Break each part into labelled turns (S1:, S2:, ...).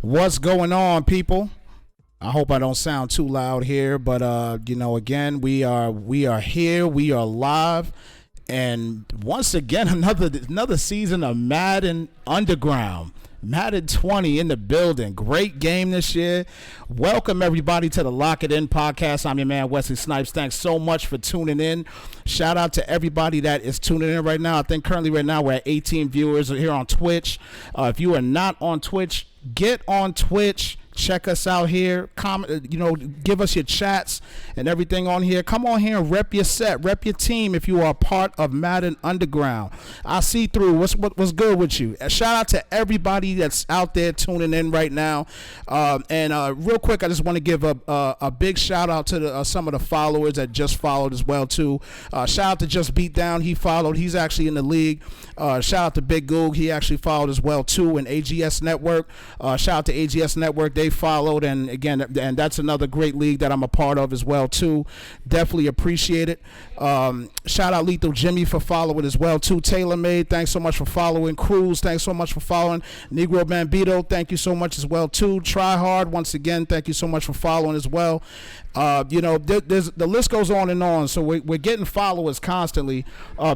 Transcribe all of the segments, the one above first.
S1: What's going on, people? I hope I don't sound too loud here, but again, we are here, we are live, and once again, another season of Madden Underground. Madden 20 in the building. Great game this year. Welcome everybody to the Lock It In podcast. I'm your man Wesley Snipes. Thanks so much for tuning in. Shout out to everybody that is tuning in right now. I think currently right now we're at 18 viewers here on Twitch. If you are not on Twitch, get on Twitch. Check us out here. Comment, give us your chats and everything on here. Come on here and rep your set, rep your team if you are part of Madden Underground. I see through. What's good with you? Shout out to everybody that's out there tuning in right now. Real quick, I just want to give a big shout out to some of the followers that just followed as well too. Shout out to Just Beat Down. He followed. He's actually in the league. Shout out to Big Goog. He actually followed as well too. And AGS Network. Shout out to AGS Network. They followed, and that's another great league that I'm a part of as well too. Definitely appreciate it. Shout out Lethal Jimmy for following as well too. Taylor Made, thanks so much for following. Cruz, thanks so much for following. Negro Bambito, thank you so much as well too. Try Hard, once again, thank you so much for following as well. The list goes on and on, so we're getting followers constantly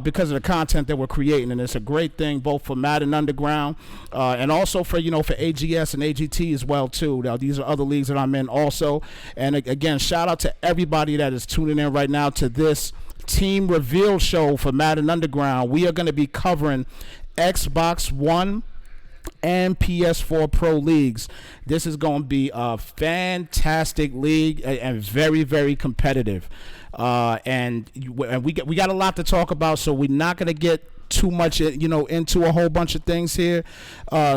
S1: because of the content that we're creating, and it's a great thing both for Madden Underground and also for AGS and AGT as well too. Now, these are other leagues that I'm in also, and again, shout out to everybody that is tuning in right now to this team reveal show for Madden Underground. We are going to be covering Xbox One and PS4 Pro leagues. This is going to be a fantastic league and very, very competitive. And we got a lot to talk about, so we're not going to get too much into a whole bunch of things here.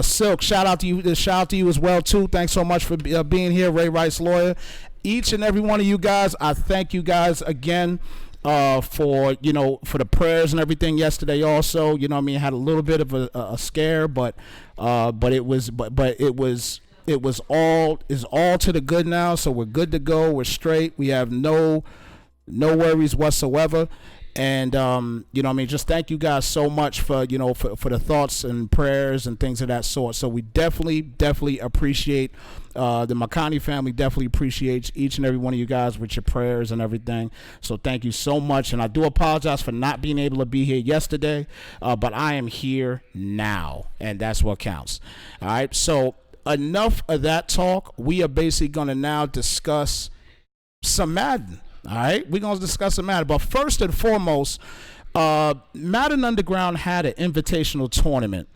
S1: Silk, shout out to you as well too. Thanks so much for being here. Ray Rice Lawyer, each and every one of you guys, I thank you guys again for the prayers and everything yesterday also. Had a little bit of a scare, but it was all to the good now, so we're good to go. We're straight. We have no worries whatsoever. And just thank you guys so much for the thoughts and prayers and things of that sort. So we definitely appreciate the Makani family, definitely appreciates each and every one of you guys with your prayers and everything. So thank you so much. And I do apologize for not being able to be here yesterday, but I am here now, and that's what counts. All right, so enough of that talk. We are basically going to now discuss some Madden. All right, we're going to discuss the matter. But first and foremost, Madden Underground had an invitational tournament.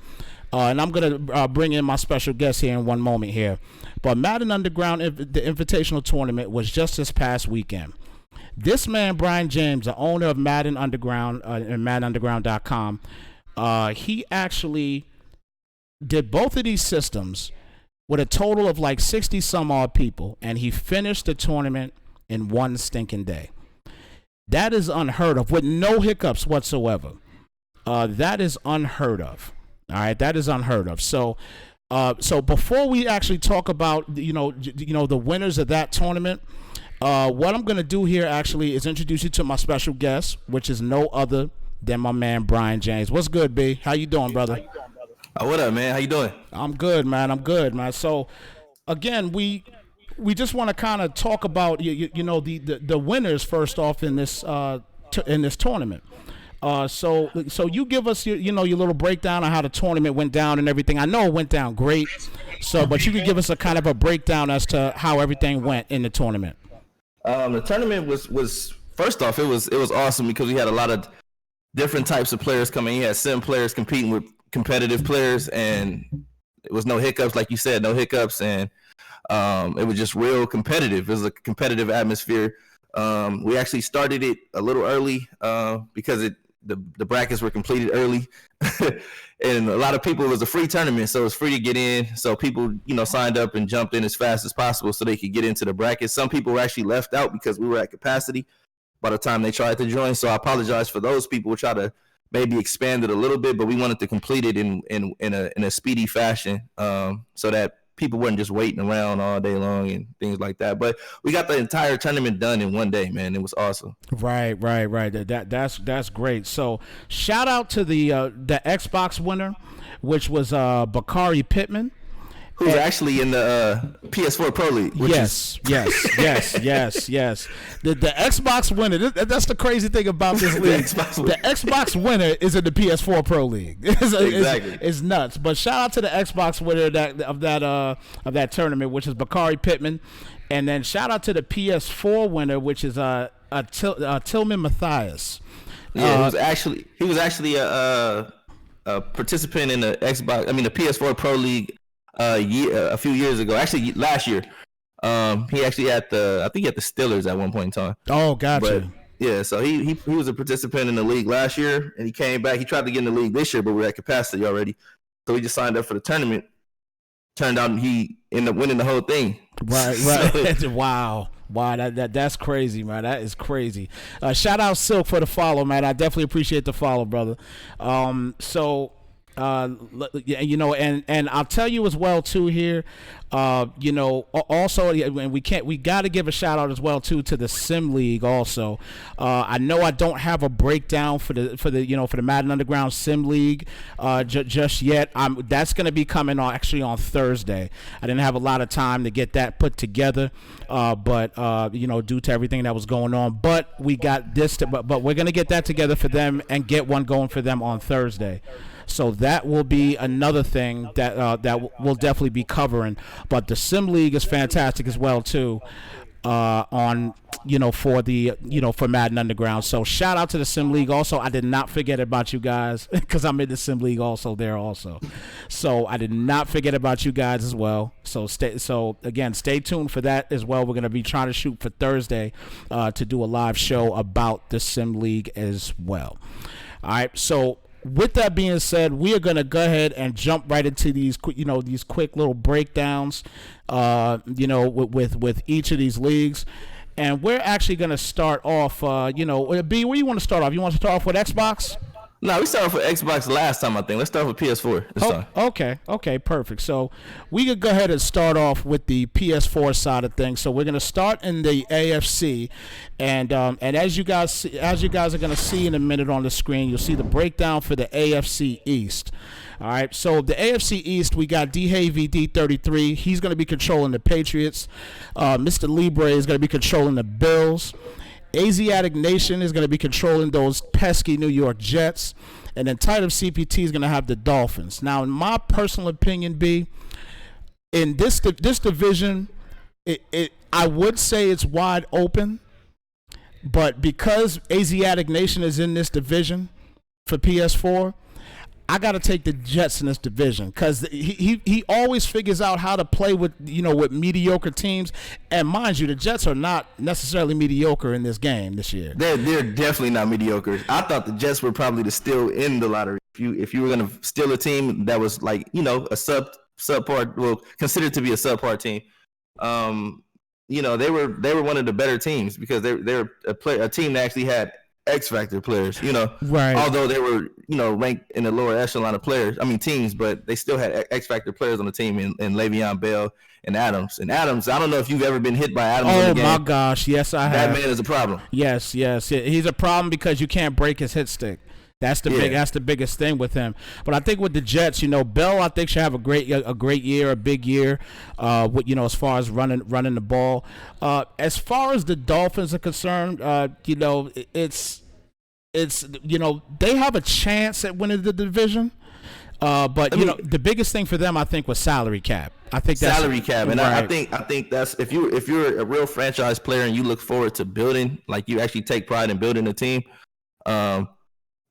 S1: And I'm going to bring in my special guest here in one moment here. But Madden Underground, the invitational tournament was just this past weekend. This man, Brian James, the owner of Madden Underground and MaddenUnderground.com, he actually did both of these systems with a total of like 60 some odd people. And he finished the tournament in one stinking day. That is unheard of, with no hiccups whatsoever. That is unheard of. All right, that is unheard of. So before we actually talk about the winners of that tournament, what I'm going to do here actually is introduce you to my special guest, which is no other than my man Brian James. What's good, B? How you doing, brother?
S2: What up, man? How you doing?
S1: I'm good, man. So again, we just want to kind of talk about the winners first off in this tournament. So you give us your little breakdown on how the tournament went down and everything. I know it went down great. But you could give us a kind of a breakdown as to how everything went in the tournament.
S2: The tournament was first off, it was awesome because we had a lot of different types of players coming. You had 7 players competing with competitive players, and it was no hiccups, like you said, no hiccups, and it was just real competitive. It was a competitive atmosphere. We actually started it a little early because the brackets were completed early, and a lot of people, it was a free tournament, so it was free to get in. So people, signed up and jumped in as fast as possible so they could get into the brackets. Some people were actually left out because we were at capacity by the time they tried to join. So I apologize for those people. We'll try to maybe expand it a little bit, but we wanted to complete it in a speedy fashion so that people weren't just waiting around all day long and things like that. But we got the entire tournament done in one day, man. It was awesome.
S1: Right. That's great. So shout out to the Xbox winner, which was Bakari Pittman.
S2: who's actually in the PS4 Pro League.
S1: Yes. The Xbox winner. That's the crazy thing about this league. The Xbox winner is in the PS4 Pro League.
S2: Exactly.
S1: It's nuts. But shout out to the Xbox winner of that tournament, which is Bakari Pittman, and then shout out to the PS4 winner, which is Tillman Matthias.
S2: Yeah, he was actually a participant in the the PS4 Pro League a few years ago. Actually, last year. He actually had I think he had the Steelers at one point in time.
S1: Oh, gotcha.
S2: But, yeah, so he was a participant in the league last year, and he came back. He tried to get in the league this year, but we're at capacity already. So he just signed up for the tournament. Turned out he ended up winning the whole thing.
S1: Right. So, wow, that's crazy, man. That is crazy. Shout out Silk for the follow, man. I definitely appreciate the follow, brother. And I'll tell you as well too here, also, and we got to give a shout out as well too to the Sim League also. I know I don't have a breakdown for the Madden Underground Sim League just yet. That's going to be coming on Thursday. I didn't have a lot of time to get that put together, but due to everything that was going on. But we got this, but we're going to get that together for them and get one going for them on Thursday. So that will be another thing that we'll definitely be covering. But the Sim League is fantastic as well too, for Madden Underground. So shout out to the Sim League. Also, I did not forget about you guys because I'm in the Sim League also there also. So I did not forget about you guys as well. So stay tuned for that as well. We're gonna be trying to shoot for Thursday to do a live show about the Sim League as well. All right, so. With that being said, we are going to go ahead and jump right into these quick little breakdowns, with each of these leagues. And we're actually going to start off, B, where you want to start off? You want to start off with Xbox?
S2: No, we started off with Xbox last time, I think. Let's start with PS4 this time.
S1: Okay, perfect. So we could go ahead and start off with the PS4 side of things. So we're going to start in the AFC, and as you guys are going to see in a minute on the screen, you'll see the breakdown for the AFC East. All right, so the AFC East, we got D-Havy D33. He's going to be controlling the Patriots. Mr. Libre is going to be controlling the Bills. Asiatic Nation is going to be controlling those pesky New York Jets. And then Titan CPT is going to have the Dolphins. Now, in my personal opinion, B, in this division, I would say it's wide open. But because Asiatic Nation is in this division for PS4, I got to take the Jets in this division because he always figures out how to play with mediocre teams. And mind you, the Jets are not necessarily mediocre in this game this year.
S2: They're definitely not mediocre. I thought the Jets were probably the steal in the lottery. If you were going to steal a team that was a subpar, well, considered to be a subpar team, they were one of the better teams because they're a team that actually had X Factor players,
S1: right.
S2: Although they were, ranked in the lower echelon of teams, but they still had X Factor players on the team in Le'Veon Bell and Adams. And Adams, I don't know if you've ever been hit by Adams.
S1: Oh my gosh, yes, I have.
S2: That man is a problem.
S1: Yes, he's a problem because you can't break his hit stick. That's the biggest thing with him. But I think with the Jets, Bell, I think should have a great year, a big year. As far as running the ball. As far as the Dolphins are concerned, it's they have a chance at winning the division. But the biggest thing for them, I think, was salary cap. I think that's
S2: salary cap, and
S1: right.
S2: I think that's if you're a real franchise player and you look forward to building, like you actually take pride in building a team.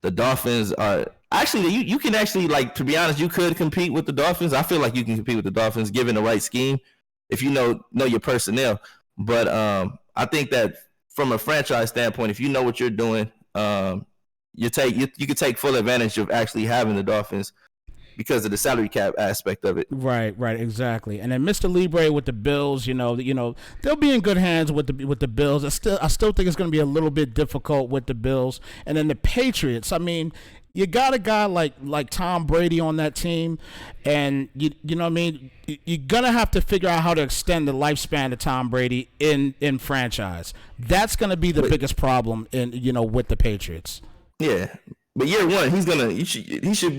S2: The Dolphins are actually you can actually, like, to be honest, you could compete with the Dolphins. I feel like you can compete with the Dolphins given the right scheme if you know your personnel. But I think that from a franchise standpoint, if you know what you're doing, you could take full advantage of actually having the Dolphins because of the salary cap aspect of it.
S1: Right, exactly. And then Mr. Libre with the Bills, they'll be in good hands with the Bills. I still think it's going to be a little bit difficult with the Bills. And then the Patriots, I mean, you got a guy like Tom Brady on that team, and you know what I mean? You're going to have to figure out how to extend the lifespan of Tom Brady in franchise. That's going to be the biggest problem with the Patriots.
S2: Yeah. But year one, he should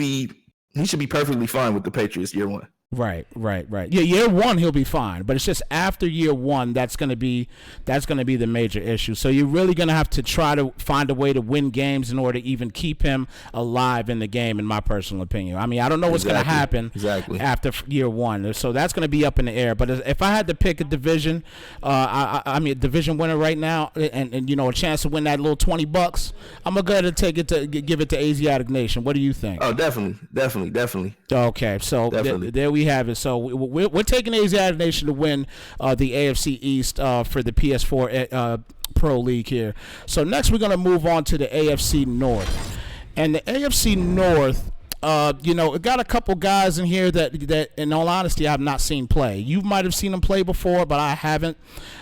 S2: be perfectly fine with the Patriots year one.
S1: Right. Yeah, year one he'll be fine, but it's just after year one that's gonna be the major issue. So you're really gonna have to try to find a way to win games in order to even keep him alive in the game, in my personal opinion. I mean, I don't know what's gonna happen after year one, so that's gonna be up in the air. But if I had to pick a division, I mean a division winner right now, and a chance to win that little $20, I'm gonna go ahead and give it to Asiatic Nation. What do you think?
S2: Oh, definitely.
S1: Okay, so there we have it. So we're taking Asiatic Nation to win the AFC East for the PS4 Pro League here. So next we're going to move on to the AFC North. And the AFC North, it got a couple guys in here that in all honesty I have not seen play. You might have seen them play before, but I haven't.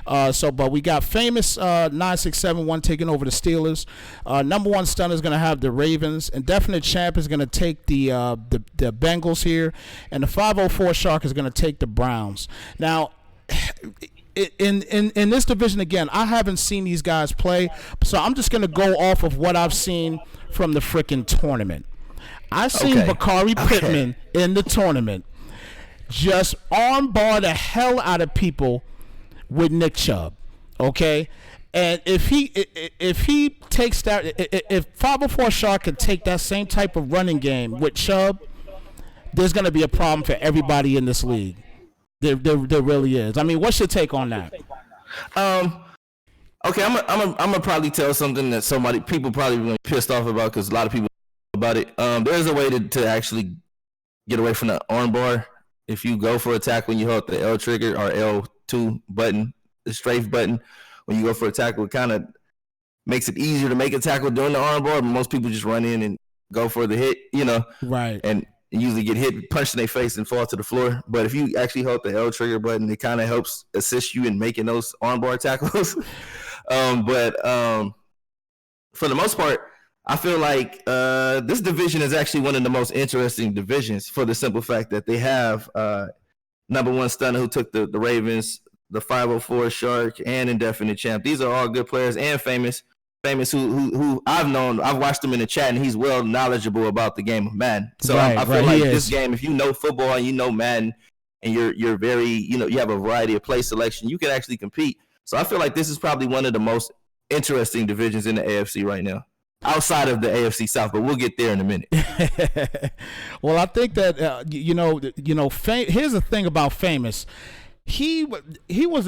S1: But we got famous 9671 taking over the Steelers. Number one stunner is going to have the Ravens. Indefinite champ is going to take the Bengals here, and the 504 Shark is going to take the Browns. Now, in this division again, I haven't seen these guys play, so I'm just going to go off of what I've seen from the freaking tournament. I seen Bakari Pittman in the tournament just armbar the hell out of people with Nick Chubb, okay? And if he takes that, if 504 Shark can take that same type of running game with Chubb, there's going to be a problem for everybody in this league. There really is. I mean, what's your take on that?
S2: Okay, I'm gonna probably tell something that people probably really pissed off about because a lot of people about it. There's a way to actually get away from the armbar. If you go for a tackle and you hold the L trigger or L2 button, the strafe button, when you go for a tackle, it kind of makes it easier to make a tackle during the armbar. But most people just run in and go for the hit,
S1: Right.
S2: And usually get hit, punched in their face, and fall to the floor. But if you actually hold the L trigger button, it kind of helps assist you in making those armbar tackles. But for the most part, I feel like this division is actually one of the most interesting divisions for the simple fact that they have number one stunner who took the Ravens, the 504 Shark, and Indefinite Champ. These are all good players, and famous who I've watched him in the chat, and he's well knowledgeable about the game of Madden. So I feel like this game, if you know football and you know Madden, and you're very, you have a variety of play selection, you can actually compete. So I feel like this is probably one of the most interesting divisions in the AFC right now, outside of the AFC South, but we'll get there in a minute.
S1: Well, I think that here's the thing about Famous. He was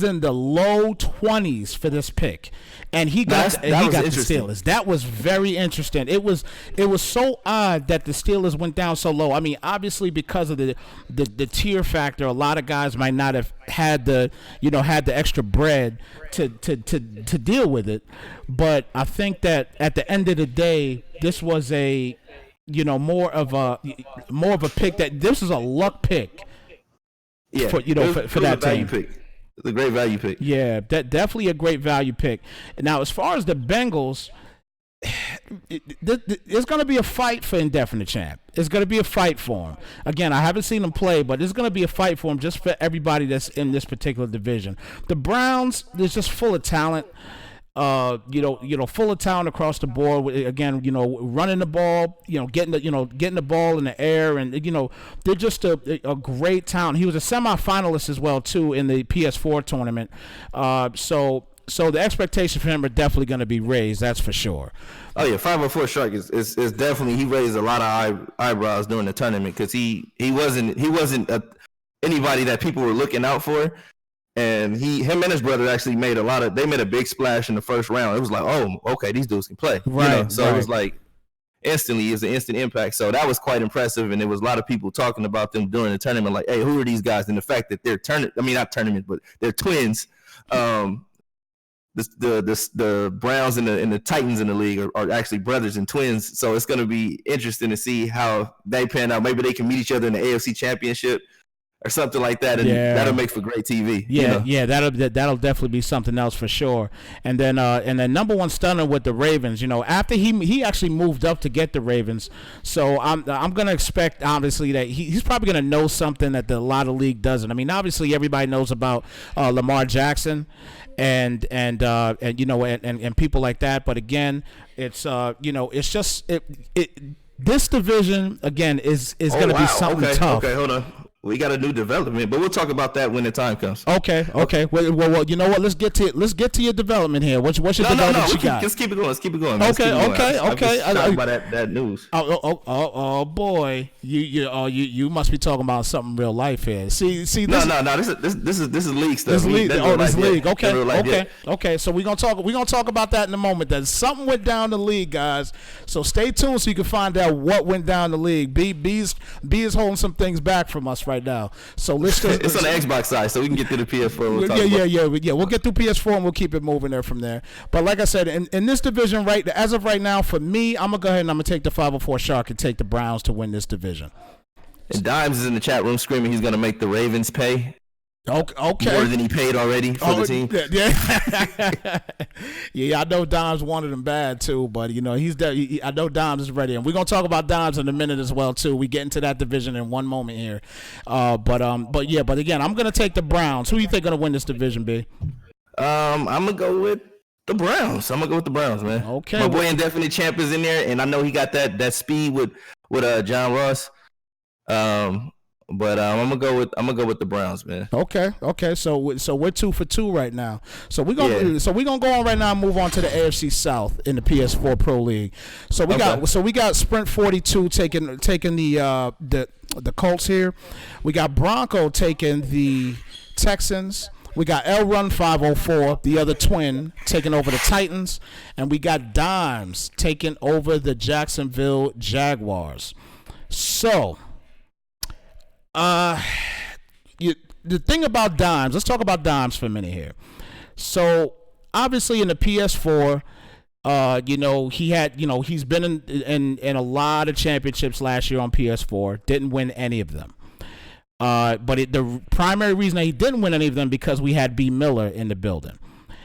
S1: in the low 20s for this pick, and he got the Steelers. That was very interesting. It was so odd that the Steelers went down so low. I mean, obviously because of the tier factor, a lot of guys might not have had the extra bread to deal with it. But I think that at the end of the day, this was a more of a pick that this is a luck pick.
S2: Yeah,
S1: for that team.
S2: Pick. It's a great value pick.
S1: Yeah, definitely a great value pick. Now, as far as the Bengals, there's going to be a fight for Indefinite Champ. It's going to be a fight for him. Again, I haven't seen him play, but there's going to be a fight for him just for everybody that's in this particular division. The Browns, they're just full of talent. Full of talent across the board. Again, running the ball, getting the ball in the air, and they're just a great talent. He was a semifinalist as well too in the PS4 tournament. So the expectations for him are definitely going to be raised. That's for sure.
S2: Oh yeah, 504 Shark is definitely, he raised a lot of eyebrows during the tournament because he wasn't anybody that people were looking out for. And him and his brother actually made a big splash in the first round. It was like, oh, okay, these dudes can play.
S1: Right.
S2: So it was like instantly, it was an instant impact. So that was quite impressive. And there was a lot of people talking about them during the tournament, like, hey, who are these guys? And the fact that they're not tournament, but they're twins. The Browns and the Titans in the league are actually brothers and twins. So it's going to be interesting to see how they pan out. Maybe they can meet each other in the AFC Championship or something like that, and that'll make for great TV.
S1: Yeah, that'll definitely be something else for sure. And then number one stunner with the Ravens. After he actually moved up to get the Ravens, so I'm gonna expect obviously that he's probably gonna know something that a lot of league doesn't. I mean, obviously everybody knows about Lamar Jackson and people like that, but again, it's it's just this division again is gonna be something tough.
S2: Okay, hold on. we got a new development, but we'll talk about that when the time comes.
S1: Okay. Well, you know what? Let's get to your development here. What's your development you got?
S2: Let's keep it going.
S1: Okay.
S2: I'm shocked by that news.
S1: Oh boy, you must be talking about something real life here. See. This
S2: is league stuff.
S1: This league. This league.
S2: Yet.
S1: Okay. So we're gonna talk about that in a moment. That something went down the league, guys. So stay tuned so you can find out what went down the league. B is holding some things back from us right now. So let's just,
S2: it's on the Xbox side, so we can get through the PS4.
S1: Yeah. We'll get through PS4 and we'll keep it moving there from there. But like I said, in this division, as of right now, for me, I'm gonna go ahead and I'm gonna take the 504 Shark and take the Browns to win this division.
S2: And Dimes is in the chat room screaming he's gonna make the Ravens pay.
S1: Okay.
S2: More than he paid already for the team.
S1: Yeah. Yeah, I know Dimes wanted him bad too, but you know I know Dimes is ready, and we're gonna talk about Dimes in a minute as well too. We get into that division in one moment here, but again, I'm gonna take the Browns. Who you think gonna win this division, B?
S2: I'm gonna go with the Browns. Man.
S1: Okay.
S2: My boy Indefinite Champ is in there, and I know he got that speed with John Ross. But I'm gonna go with the Browns, man.
S1: Okay. So we're 2 for 2 right now. So we're gonna go on right now and move on to the AFC South in the PS4 Pro League. So we got Sprint 42 taking the Colts here. We got Bronco taking the Texans. We got L Run 504, the other twin, taking over the Titans, and we got Dimes taking over the Jacksonville Jaguars. So. The thing about Dimes, let's talk about Dimes for a minute here. So obviously in the PS4, he's been in a lot of championships last year on PS4. Didn't win any of them. But the primary reason that he didn't win any of them because we had B Miller in the building,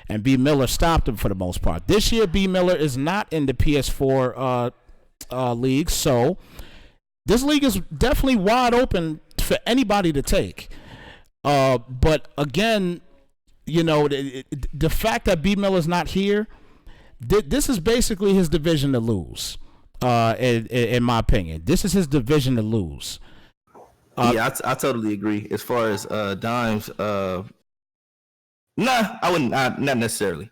S1: and B Miller stopped him for the most part. This year, B Miller is not in the PS4 league, so this league is definitely wide open for anybody to take. But again, the fact that B Miller's not here, this is basically his division to lose. In my opinion, this is his division to lose.
S2: I totally agree. As far as Dimes, I wouldn't. Not necessarily.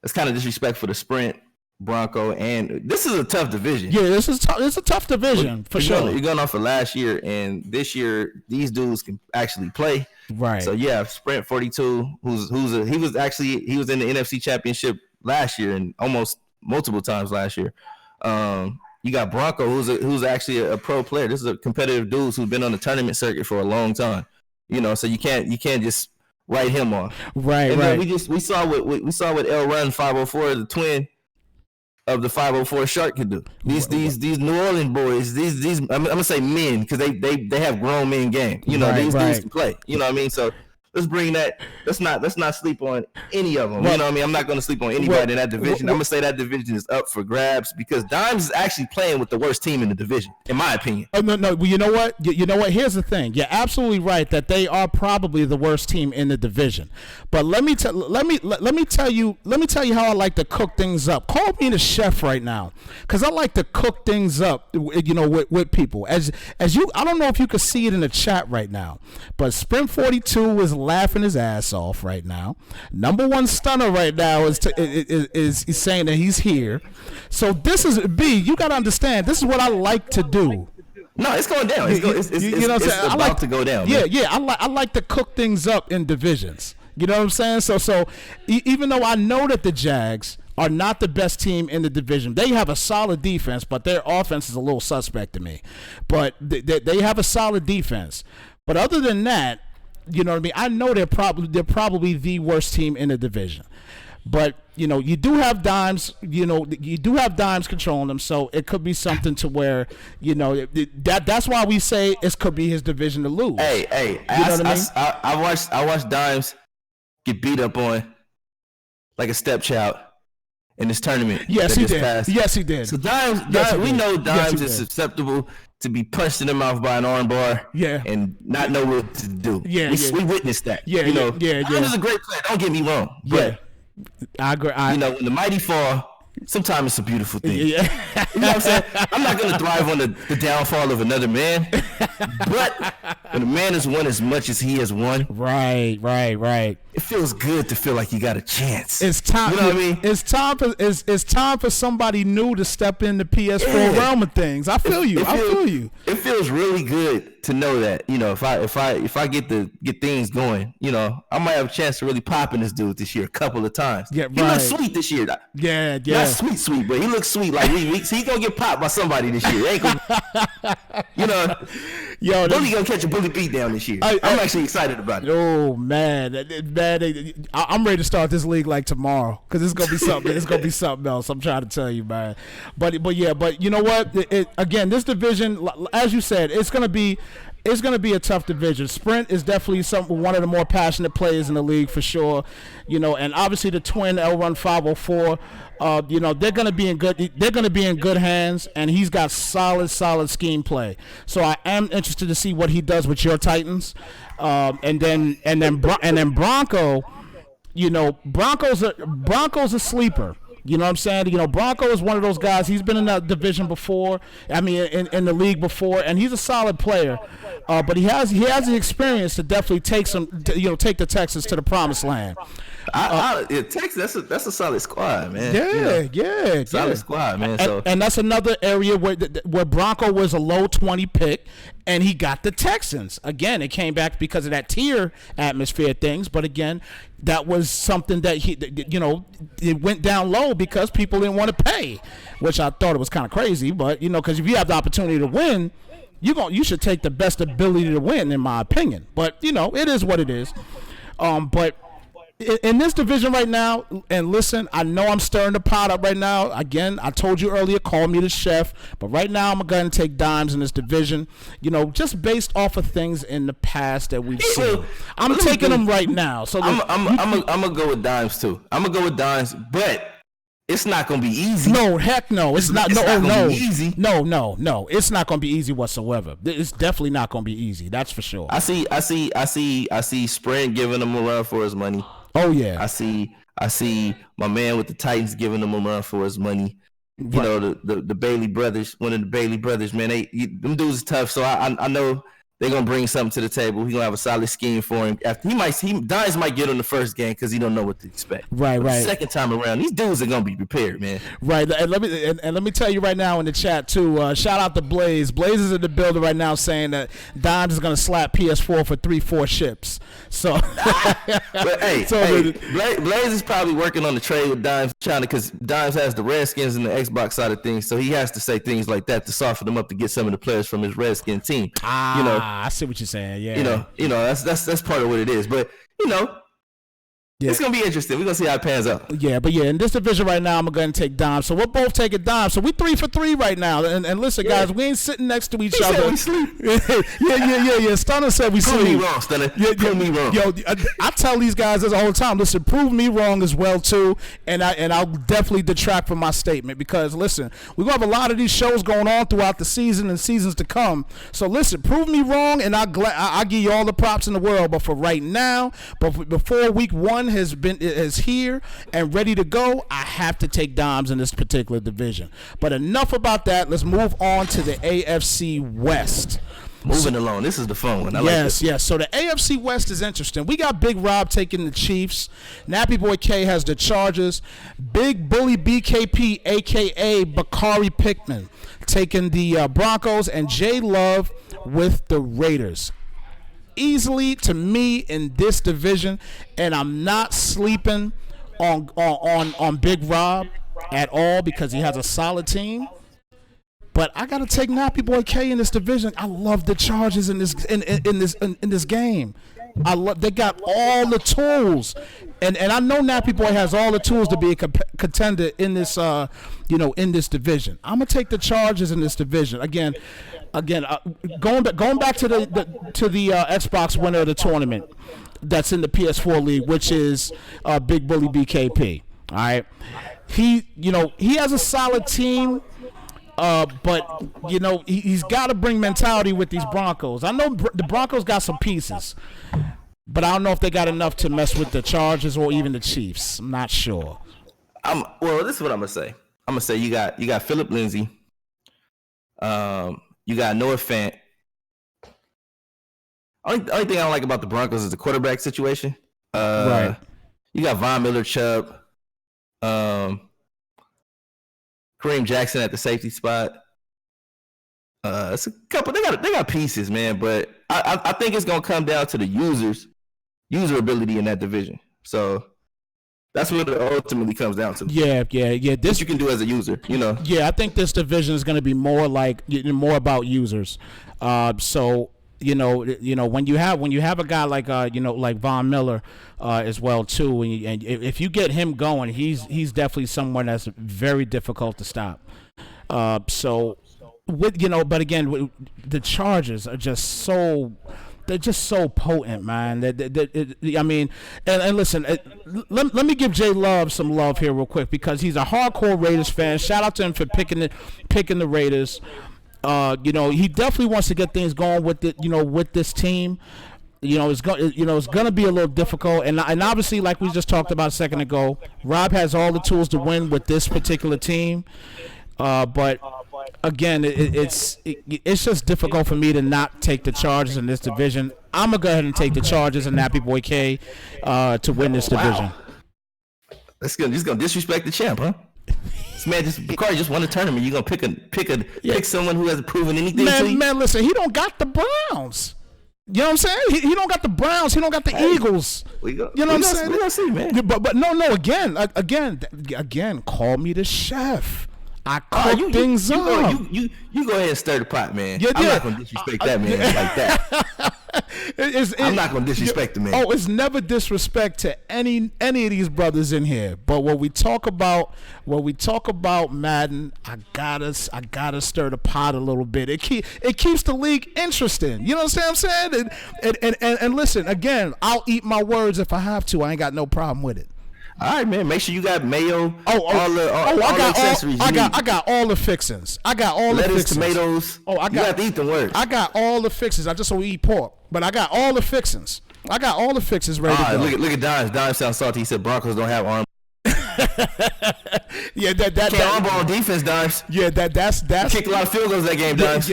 S2: It's kind of disrespectful for the Sprint, Bronco, and this is a tough division.
S1: Yeah, it's a tough division for sure.
S2: You're going off of last year, and this year these dudes can actually play.
S1: Right.
S2: So yeah, Sprint 42, he was in the NFC Championship last year and almost multiple times last year. You got Bronco, who's actually a pro player. This is a competitive dude who's been on the tournament circuit for a long time. So you can't just write him off.
S1: Right.
S2: And
S1: right.
S2: Then we saw what L Run 504, the twin of the 504 Shark, could do. These New Orleans boys, these I'm gonna say men because they have grown men game. These dudes can play. You know what I mean? So let's bring that. Let's not sleep on any of them. You know what I mean? I'm not gonna sleep on anybody in that division. I'm gonna say that division is up for grabs because Dimes is actually playing with the worst team in the division, in my opinion.
S1: Oh no. Well, you know what? Here's the thing. You're absolutely right that they are probably the worst team in the division. But let me tell you how I like to cook things up. Call me the chef right now, because I like to cook things up. With people. As you, I don't know if you can see it in the chat right now, but Sprint 42 is laughing his ass off right now. Number one stunner right now is saying that he's here. So this is B. You got to understand. This is what I like to do.
S2: No, it's going down. It's about to go down.
S1: Yeah, man. Yeah. I like to cook things up in divisions. You know what I'm saying? So even though I know that the Jags are not the best team in the division, they have a solid defense, but their offense is a little suspect to me. But they have a solid defense. But other than that, you know what I mean? I know they're probably the worst team in the division. But, you do have Dimes, you do have Dimes controlling them, so it could be something to where, that's why we say it could be his division to lose.
S2: Hey, I watched Dimes get beat up on like a stepchild in this tournament.
S1: Yes, he did.
S2: Passed.
S1: Yes, he did.
S2: So Dimes, we know Dimes is susceptible to be punched in the mouth by an armbar, and not know what to do. We witnessed that. Dimes is a great player. Don't get me wrong. But,
S1: I agree.
S2: When the mighty fall, sometimes it's a beautiful thing. You know what I'm saying? I'm not gonna thrive on the downfall of another man, but when a man has won as much as he has won,
S1: right.
S2: it feels good to feel like you got a chance.
S1: It's time.
S2: You know what I mean?
S1: It's time for somebody new to step in the PS4 realm of things. I feel you.
S2: It feels really good to know that, you know, if I get things going, you know, I might have a chance to really pop in this dude this year a couple of times.
S1: Yeah,
S2: He looks sweet this year.
S1: Yeah.
S2: Not sweet, but he looks sweet like weeks. He gonna get popped by somebody this year. Ain't gonna, you know.
S1: Yo,
S2: Bully gonna catch a bully beat down this year. I'm actually excited about it.
S1: Oh man, I'm ready to start this league like tomorrow because it's gonna be something. It's gonna be something else. I'm trying to tell you, man. But you know what? Again, this division, as you said, it's gonna be a tough division. Sprint is definitely one of the more passionate players in the league for sure. You know, and obviously the twin L-Run 504. You know, they're gonna be in good hands, and he's got solid scheme play. So I am interested to see what he does with your Titans, and then Bronco. You know, Bronco's a sleeper. You know what I'm saying? You know, Bronco is one of those guys. He's been in that division before. I mean, in the league before, and he's a solid player. But he has the experience to definitely take the Texans to the promised land.
S2: Texas, that's a solid squad, man.
S1: Yeah,
S2: solid squad, man.
S1: And that's another area where Bronco was a low 20 pick, and he got the Texans. Again, it came back because of that tier atmosphere things, but again, that was something that it went down low because people didn't want to pay, which I thought it was kind of crazy. But because if you have the opportunity to win, you should take the best ability to win, in my opinion. But it is what it is. But in this division right now, and listen, I know I'm stirring the pot up right now. Again, I told you earlier, call me the chef. But right now, I'm going to take Dimes in this division, just based off of things in the past that we've seen. I'm taking them right now. So
S2: I'm going to go with Dimes, too. I'm going to go with Dimes, but it's not going to be easy.
S1: No, heck no. It's not. No,
S2: easy.
S1: No. It's not going to be easy whatsoever. It's definitely not going to be easy. That's for sure.
S2: I see Sprint giving him a run for his money.
S1: Oh yeah.
S2: I see my man with the Titans giving him a run for his money. You know, the Bailey brothers, one of the Bailey brothers, man, them dudes is tough. So I know they're gonna bring something to the table. He's gonna have a solid scheme for him. After Dimes might get on the first game because he don't know what to expect.
S1: Right.
S2: The second time around, these dudes are gonna be prepared, man.
S1: Right. And let me tell you right now in the chat too. Shout out to Blaze. Blaze is in the building right now saying that Dimes is gonna slap PS4 for 3-4 ships. So,
S2: but Blaze is probably working on the trade with Dimes, because Dimes has the Redskins and the Xbox side of things, so he has to say things like that to soften them up to get some of the players from his Redskin team.
S1: I see what you're saying. Yeah.
S2: That's part of what it is. But it's gonna be interesting. We're gonna see how it pans out.
S1: Yeah, but in this division right now, I'm gonna take Dimes. So we're both taking Dimes. So we 3 for 3 right now. And listen, guys, we ain't sitting next to each other.
S2: Said we sleep.
S1: Yeah. Stunner said we sleep.
S2: Prove me wrong, Stunner. Prove me wrong.
S1: Yo, I tell these guys this all the time. Listen, prove me wrong as well too, and I'll definitely detract from my statement because listen, we're gonna have a lot of these shows going on throughout the season and seasons to come. So listen, prove me wrong, and I'll give you all the props in the world. But for right now, before week 1 is here and ready to go, I have to take Dimes in this particular division. But enough about that. Let's move on to the AFC West.
S2: Moving along. This is the fun one.
S1: Yes. So the AFC West is interesting. We got Big Rob taking the Chiefs. Nappy Boy K has the Chargers. Big Bully BKP, a.k.a. Bakari Pickman, taking the Broncos. And J Love with the Raiders. Easily to me in this division, and I'm not sleeping on Big Rob at all because he has a solid team. But I gotta take Nappy Boy K in this division. I love the Chargers in this game. They got all the tools, and I know Nappy Boy has all the tools to be a contender in this in this division. I'm gonna take the Chargers in this division again. Going back to the Xbox winner of the tournament that's in the PS4 league, which is Big Bully BKP. All right, he has a solid team. But he's got to bring mentality with these Broncos. I know the Broncos got some pieces, but I don't know if they got enough to mess with the Chargers or even the Chiefs. I'm not sure.
S2: This is what I'm gonna say. I'm gonna say you got Philip Lindsay, you got Noah Fant, Only thing I don't like about the Broncos is the quarterback situation.
S1: Right.
S2: You got Von Miller, Chubb, Kareem Jackson at the safety spot. It's a couple. They got pieces, man. But I think it's gonna come down to the user ability in that division. So that's what it ultimately comes down to.
S1: Yeah. This
S2: what you can do as a user, you know.
S1: Yeah, I think this division is going to be more about users. So when you have a guy like like Von Miller as well too, and if you get him going, he's definitely someone that's very difficult to stop. But again, the Chargers are just so. They're just so potent, man. I mean, and listen, let me give Jay Love some love here real quick because he's a hardcore Raiders fan. Shout out to him for picking the Raiders. He definitely wants to get things going with with this team. It's going to be a little difficult, and obviously, like we just talked about a second ago, Rob has all the tools to win with this particular team. But again, it's just difficult for me to not take the Chargers in this division. I'm gonna go ahead and take the Chargers and Nappy Boy K to win this division.
S2: That's gonna disrespect the champ, huh? This man Bacardi just won a tournament. You gonna pick someone who hasn't proven anything?
S1: Man, listen, he don't got the Browns. You know what I'm saying? He don't got the Browns. He don't got the Eagles. You know what I'm saying?
S2: We gonna see, man.
S1: But no. Again, call me the chef. I cook things up.
S2: You go ahead and stir the pot, man.
S1: Yeah,
S2: I'm not gonna disrespect that man like that. I'm not gonna disrespect the man.
S1: Oh, it's never disrespect to any of these brothers in here. But when we talk about Madden, I gotta stir the pot a little bit. It keeps the league interesting. You know what I'm saying? And listen, again, I'll eat my words if I have to. I ain't got no problem with it.
S2: All right, man. Make sure you got mayo. All the accessories.
S1: I got all the fixings. I got all
S2: lettuce,
S1: the fixings.
S2: Tomatoes. You got to eat the words.
S1: I got all the fixings. I just don't eat pork, but I got all the fixings. I got all the fixings ready to go.
S2: Look at Dimes. Dimes sounds salty. He said Broncos don't have arm.
S1: Yeah, that
S2: arm ball defense, Dimes.
S1: Yeah, that's
S2: kicked a lot of field goals that game, Dimes.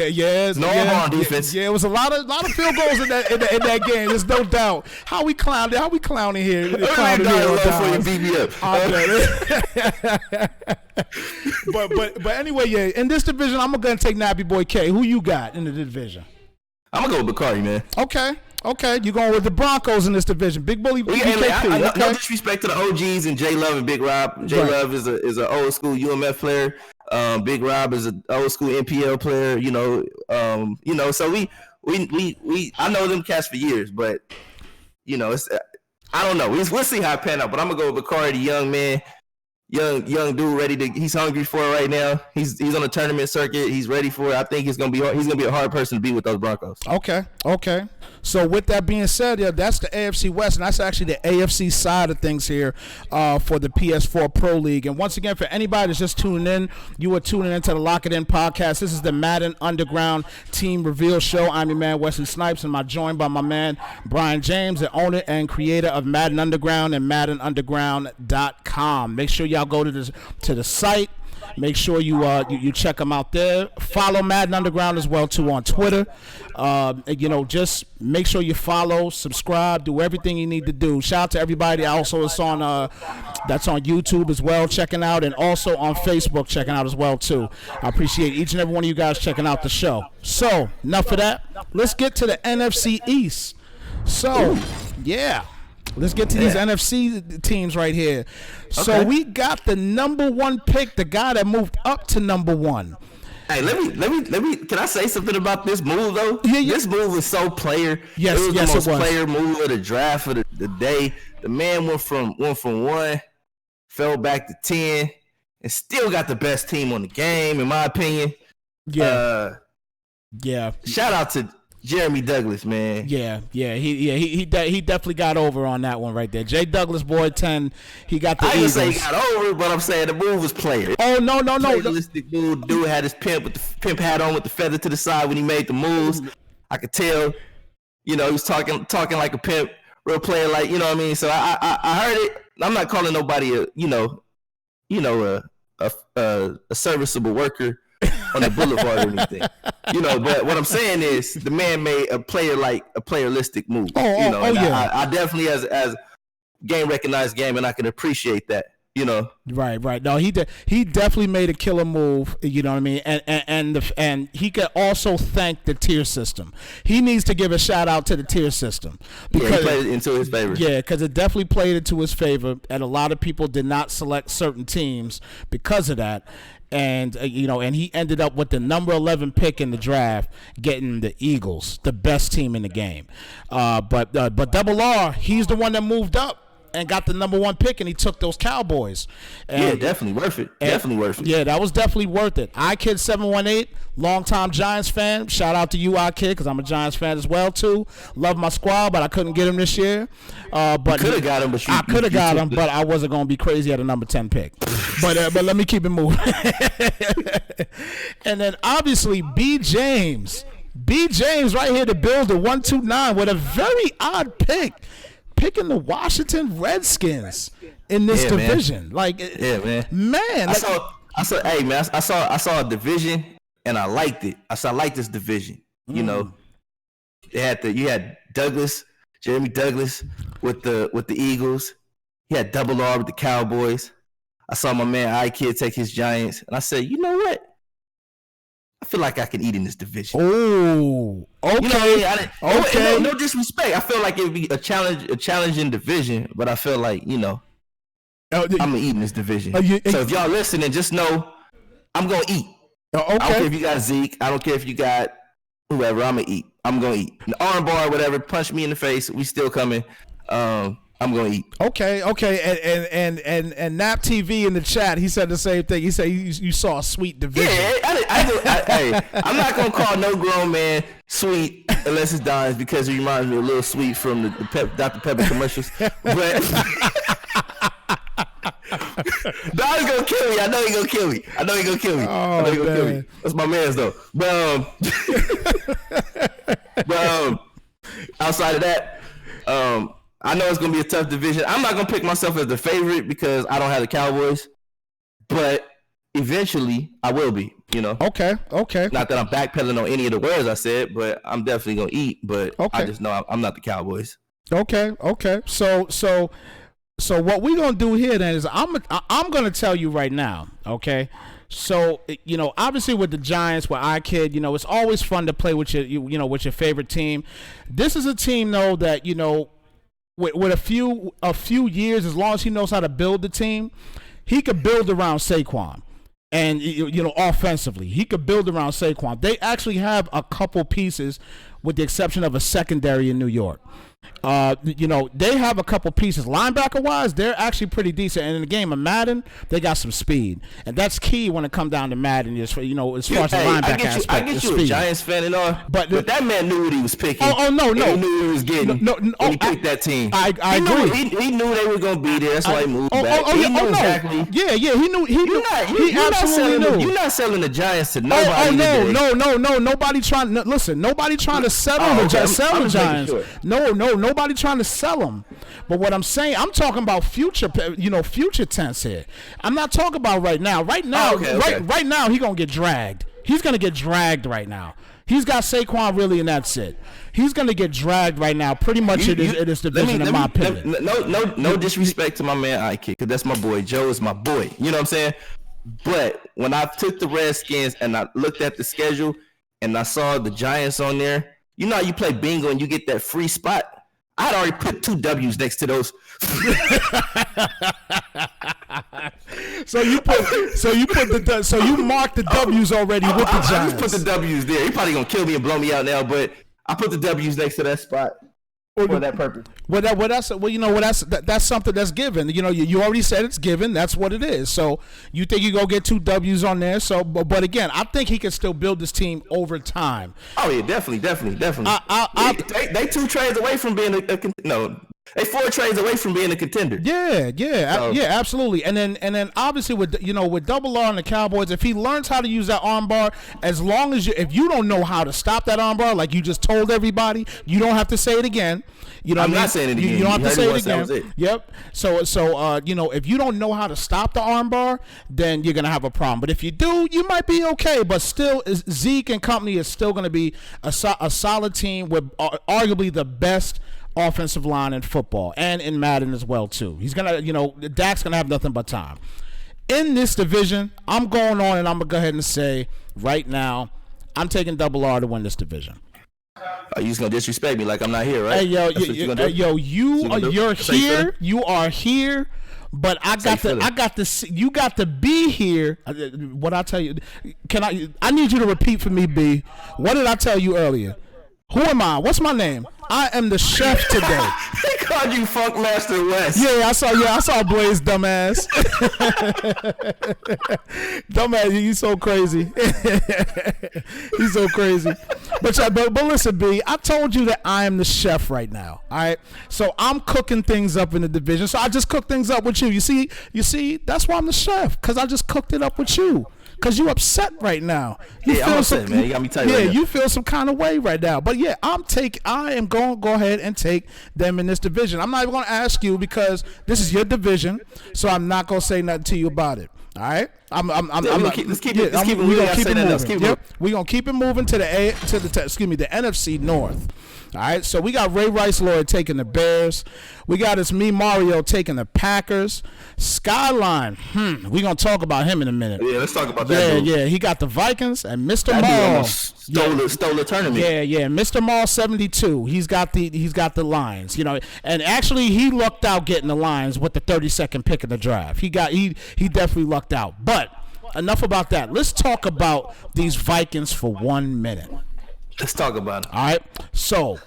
S2: No arm ball defense.
S1: Yeah, it was a lot of field goals in that game. There's no doubt. How we clowning here?
S2: Before you beat me up.
S1: But anyway, yeah. In this division, I'm gonna take Nappy Boy K. Who you got in the division?
S2: I'm gonna go with Bacardi, man.
S1: Okay, you're going with the Broncos in this division. Big Bully BKP.
S2: No disrespect to the OGs and J Love and Big Rob. J Love is an old school UMF player. Big Rob is an old school NPL player. So we I know them cats for years, but it's I don't know. We'll see how it pan out. But I'm gonna go with Bacardi, young man. Young dude, he's hungry for it right now. He's on the tournament circuit. He's ready for it. I think he's gonna be a hard person to beat with those Broncos.
S1: Okay. So with that being said, yeah, that's the AFC West, and that's actually the AFC side of things here for the PS4 Pro League. And once again, for anybody that's just tuning in, you are tuning into the Lock It In podcast. This is the Madden Underground Team Reveal Show. I'm your man, Wesley Snipes, and I'm joined by my man, Brian James, the owner and creator of Madden Underground and MaddenUnderground.com. Make sure y'all go to the site. Make sure you check them out there. Follow Madden Underground as well too on Twitter. Just make sure you follow, subscribe, do everything you need to do. Shout out to everybody also is on that's on YouTube as well, checking out, and also on Facebook checking out as well too. I appreciate each and every one of you guys checking out the show. So enough of that. Let's get to the NFC East. So yeah. Let's get to these NFC teams right here. So we got the number one pick, the guy that moved up to number one.
S2: Hey, let me. Can I say something about this move though?
S1: Yeah.
S2: This move was so player.
S1: Yes,
S2: it was
S1: the
S2: most player move of the draft of the day. The man went from 1, fell back to 10, and still got the best team on the game, in my opinion.
S1: Yeah.
S2: Shout out to Jeremy Douglas, man.
S1: Yeah. He definitely got over on that one right there. Jay Douglas, boy, 10. He got the Eagles.
S2: I didn't say he got over, but I'm saying the move was player.
S1: Oh no.
S2: Realistic dude had his pimp hat on with the feather to the side when he made the moves. I could tell, he was talking like a pimp, real player, like, you know what I mean. So I heard it. I'm not calling nobody a serviceable worker. on the boulevard or anything. But what I'm saying is the man made a playeristic move.
S1: Yeah.
S2: I definitely as game recognized game, and I can appreciate that.
S1: Right. No, he definitely made a killer move. You know what I mean? And he could also thank the tier system. He needs to give a shout out to the tier system
S2: because he played it into his favor.
S1: Yeah, because it definitely played into his favor, and a lot of people did not select certain teams because of that. And and he ended up with the number 11 pick in the draft, getting the Eagles, the best team in the game. But Double R, he's the one that moved up and got the number 1 pick, and he took those Cowboys. And,
S2: yeah, definitely worth it.
S1: Yeah, that was definitely worth it. iKid718, longtime Giants fan. Shout out to you, iKid, because I'm a Giants fan as well too. Love my squad, but I couldn't get him this year. But
S2: could have got him, but
S1: I could have got him, but I wasn't going to be crazy at a number 10 pick. but let me keep it moving. And then obviously B. James right here to build a 129 with a very odd pick. Picking the Washington Redskins in this division,
S2: man. I saw a division and I liked it. I like this division. You had Jeremy Douglas with the Eagles. He had Double R with the Cowboys. I saw my man iKid take his Giants, and I said, you know what? I feel like I can eat in this division.
S1: Oh, okay.
S2: Okay. No disrespect. I feel like it would be a challenging division, but I feel like, I'm gonna eat in this division. So if y'all listening, just know I'm gonna eat.
S1: Okay.
S2: I don't care if you got Zeke. I don't care if you got whoever. I'm gonna eat. I'm gonna eat. The arm bar, whatever. Punch me in the face. We still coming. I'm gonna eat.
S1: Okay, and Nap TV in the chat, he said the same thing. He said you saw a sweet division.
S2: Yeah, I'm not gonna call no grown man sweet unless it's Don's because it reminds me of a little sweet from the Dr. Pepper commercials. But Don's gonna kill me. I know he gonna kill me. Kill me. That's my man's though. But outside of that, I know it's going to be a tough division. I'm not going to pick myself as the favorite because I don't have the Cowboys, but eventually I will be,
S1: Okay.
S2: Not that I'm backpedaling on any of the words I said, but I'm definitely going to eat, but I just know I'm not the Cowboys.
S1: Okay. So what we're going to do here then is I'm going to tell you right now, okay? So, obviously with the Giants, with iKid, it's always fun to play with with your favorite team. This is a team, though, that, with a few years, as long as he knows how to build the team, he could build around Saquon. And, offensively, he could build around Saquon. They actually have a couple pieces, with the exception of a secondary in New York. They have a couple pieces. Linebacker-wise, they're actually pretty decent. And in the game of Madden, they got some speed. And that's key when it comes down to Madden, as far as the linebacker aspect.
S2: I get you a Giants fan and all, but that man knew what he was picking.
S1: No.
S2: He knew what he was getting when he picked that team.
S1: I agree.
S2: He knew they were going to be there. That's why he moved back. He knew exactly.
S1: Yeah, he knew. He absolutely knew.
S2: You're not selling the Giants to nobody
S1: No. Nobody trying to settle the Giants.
S2: Sure.
S1: No, nobody trying to sell them. But what I'm saying, I'm talking about future tense here. I'm not talking about right now. Right now, right now, he's gonna get dragged. He's gonna get dragged right now. He's got Saquon really, and that's it. He's gonna get dragged right now, pretty much in this division, in my opinion.
S2: No disrespect to my man iKid, because that's my boy. Joe is my boy. You know what I'm saying? But when I took the Redskins and I looked at the schedule and I saw the Giants on there, you know how you play bingo and you get that free spot? I had already put 2 W's next to those.
S1: So you marked the W's already with the Giants.
S2: I just put the W's there. He probably gonna kill me and blow me out now, but I put the W's next to that spot for that purpose.
S1: That's something that's given. You already said it's given. That's what it is. So you think you go get 2 W's on there? So, but again, I think he can still build this team over time.
S2: Oh yeah, definitely. They 2 trades away from being no. They 4 trades away from being a contender.
S1: Yeah, absolutely. And then obviously with Double R and the Cowboys, if he learns how to use that armbar, as long as if you don't know how to stop that armbar, like you just told everybody, you don't have to say it again. You know,
S2: I'm not saying it again.
S1: You don't have to say it again.
S2: It.
S1: Yep. So if you don't know how to stop the armbar, then you're gonna have a problem. But if you do, you might be okay. But still, Zeke and company is still gonna be a solid team with arguably the best offensive line in football and in Madden as well too. He's gonna, Dak's gonna have nothing but time. In this division, I'm going on and I'm gonna go ahead and say right now, I'm taking Double R to win this division.
S2: You just gonna disrespect me like I'm not here, right?
S1: Hey you're here. You are here. But I you got to be here. What I tell you? I need you to repeat for me, B. What did I tell you earlier? Who am I? What's my name? I am the chef today.
S2: They called you Funkmaster West.
S1: Yeah, I saw Blaze, dumbass. Dumbass, you so crazy. He's so crazy. But listen, B, I told you that I am the chef right now. All right, so I'm cooking things up in the division. So I just cooked things up with you. You see, that's why I'm the chef, because I just cooked it up with you. Because you upset right now.
S2: I'm upset, man. You got me tight right now.
S1: You feel some kind of way right now. But yeah, I am going to go ahead and take them in this division. I'm not even going to ask you because this is your division, so I'm not going to say nothing to you about it. All right?
S2: Let's keep it moving.
S1: We're going to keep it moving to the NFC North. All right, so we got Ray Rice Lloyd taking the Bears. We got Me Mario taking the Packers. Skyline, we're going to talk about him in a minute.
S2: Yeah, let's talk about that.
S1: Yeah, he got the Vikings and Mr. Maul.
S2: Stole the tournament.
S1: Yeah, Mr. Maul 72. He's got the Lions, and actually he lucked out getting the Lions with the 32nd pick in the draft. He definitely lucked out. But enough about that. Let's talk about these Vikings for 1 minute.
S2: Let's talk about it.
S1: All right. So,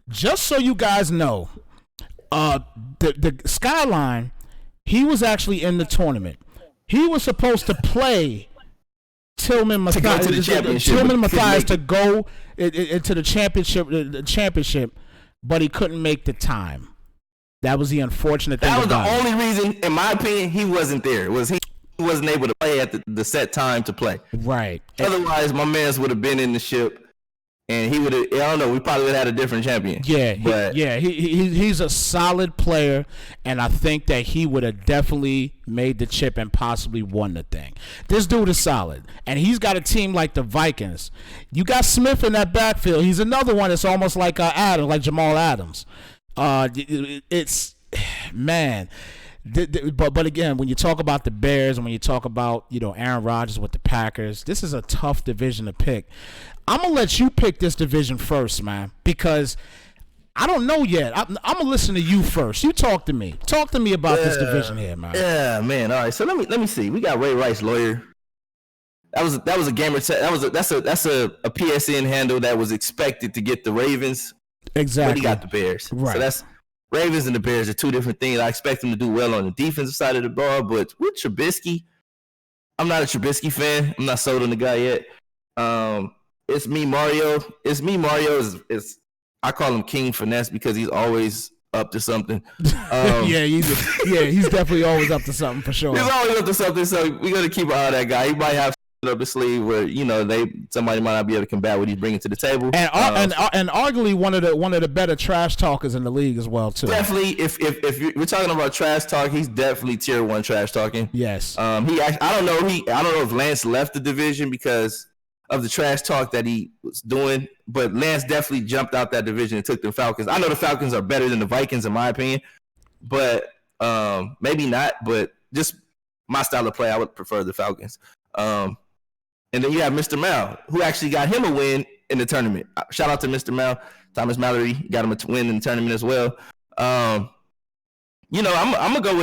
S1: just so you guys know, the Skyline, he was actually in the tournament. He was supposed to play Tillman Mathias to go into the championship, but he couldn't make the time. That was the unfortunate thing.
S2: That was the only reason, in my opinion, he wasn't there. He wasn't able to play at the set time to play.
S1: Right.
S2: Otherwise, my man would have been in the ship. And he would have, I don't know, we probably would have had a different champion.
S1: Yeah, he's a solid player, and I think that he would have definitely made the chip and possibly won the thing. This dude is solid, and he's got a team like the Vikings. You got Smith in that backfield. He's another one that's almost like Jamal Adams. It's, man. But again, when you talk about the Bears and when you talk about Aaron Rodgers with the Packers, this is a tough division to pick. I'm gonna let you pick this division first, man, because I don't know yet. I'm gonna listen to you first. You talk to me. Talk to me about this division here, man.
S2: Yeah, man. All right, so let me see. We got Ray Rice Lawyer. That was a gamer. That's a PSN handle that was expected to get the Ravens.
S1: Exactly.
S2: But he got the Bears.
S1: Right.
S2: So that's. Ravens and the Bears are two different things. I expect them to do well on the defensive side of the ball, but with Trubisky, I'm not a Trubisky fan. I'm not sold on the guy yet. It's Me Mario. Is I call him King Finesse because he's always up to something.
S1: He's definitely always up to something for sure.
S2: He's always up to something, so we got to keep an eye on that guy. He might have up his sleeve where somebody might not be able to combat what he's bringing to the table, and
S1: arguably one of the better trash talkers in the league as well too.
S2: Definitely, if we're talking about trash talk, he's definitely tier 1 trash talking.
S1: Yes.
S2: I don't know if Lance left the division because of the trash talk that he was doing, but Lance definitely jumped out that division and took the Falcons. I know the Falcons are better than the Vikings in my opinion, but maybe not. But just my style of play, I would prefer the Falcons. And then you have Mr. Mal, who actually got him a win in the tournament. Shout out to Mr. Mal. Thomas Mallory got him a win in the tournament as well. I'm gonna go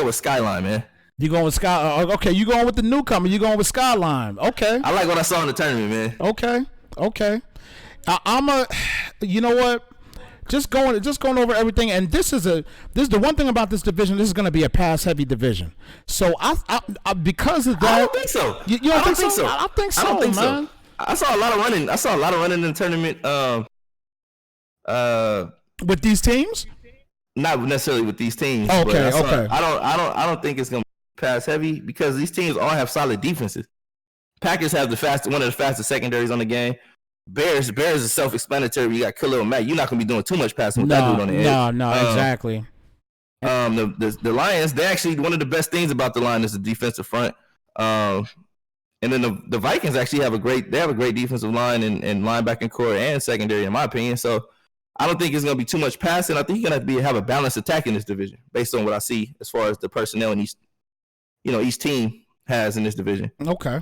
S2: with Skyline, man.
S1: You going with Skyline? Okay, you going with the newcomer. You going with Skyline? Okay.
S2: I like what I saw in the tournament, man.
S1: Okay. You know what? Just going over everything, and this is the one thing about this division. This is going to be a pass-heavy division. So I because of that,
S2: I don't think so.
S1: You don't think so? I think so, man.
S2: I saw a lot of running. In the tournament.
S1: With these teams?
S2: Not necessarily with these teams.
S1: Okay, okay.
S2: I don't think it's gonna pass heavy because these teams all have solid defenses. Packers have one of the fastest secondaries on the game. Bears is self-explanatory. You got Khalil Mack. You're not gonna be doing too much passing with that dude on the edge.
S1: No, exactly.
S2: The Lions, they actually one of the best things about the line is the defensive front. And then the Vikings actually have a great defensive line and linebacking core and secondary, in my opinion. So I don't think it's going to be too much passing. I think you're going to have a balanced attack in this division based on what I see as far as the personnel in each team has in this division.
S1: Okay.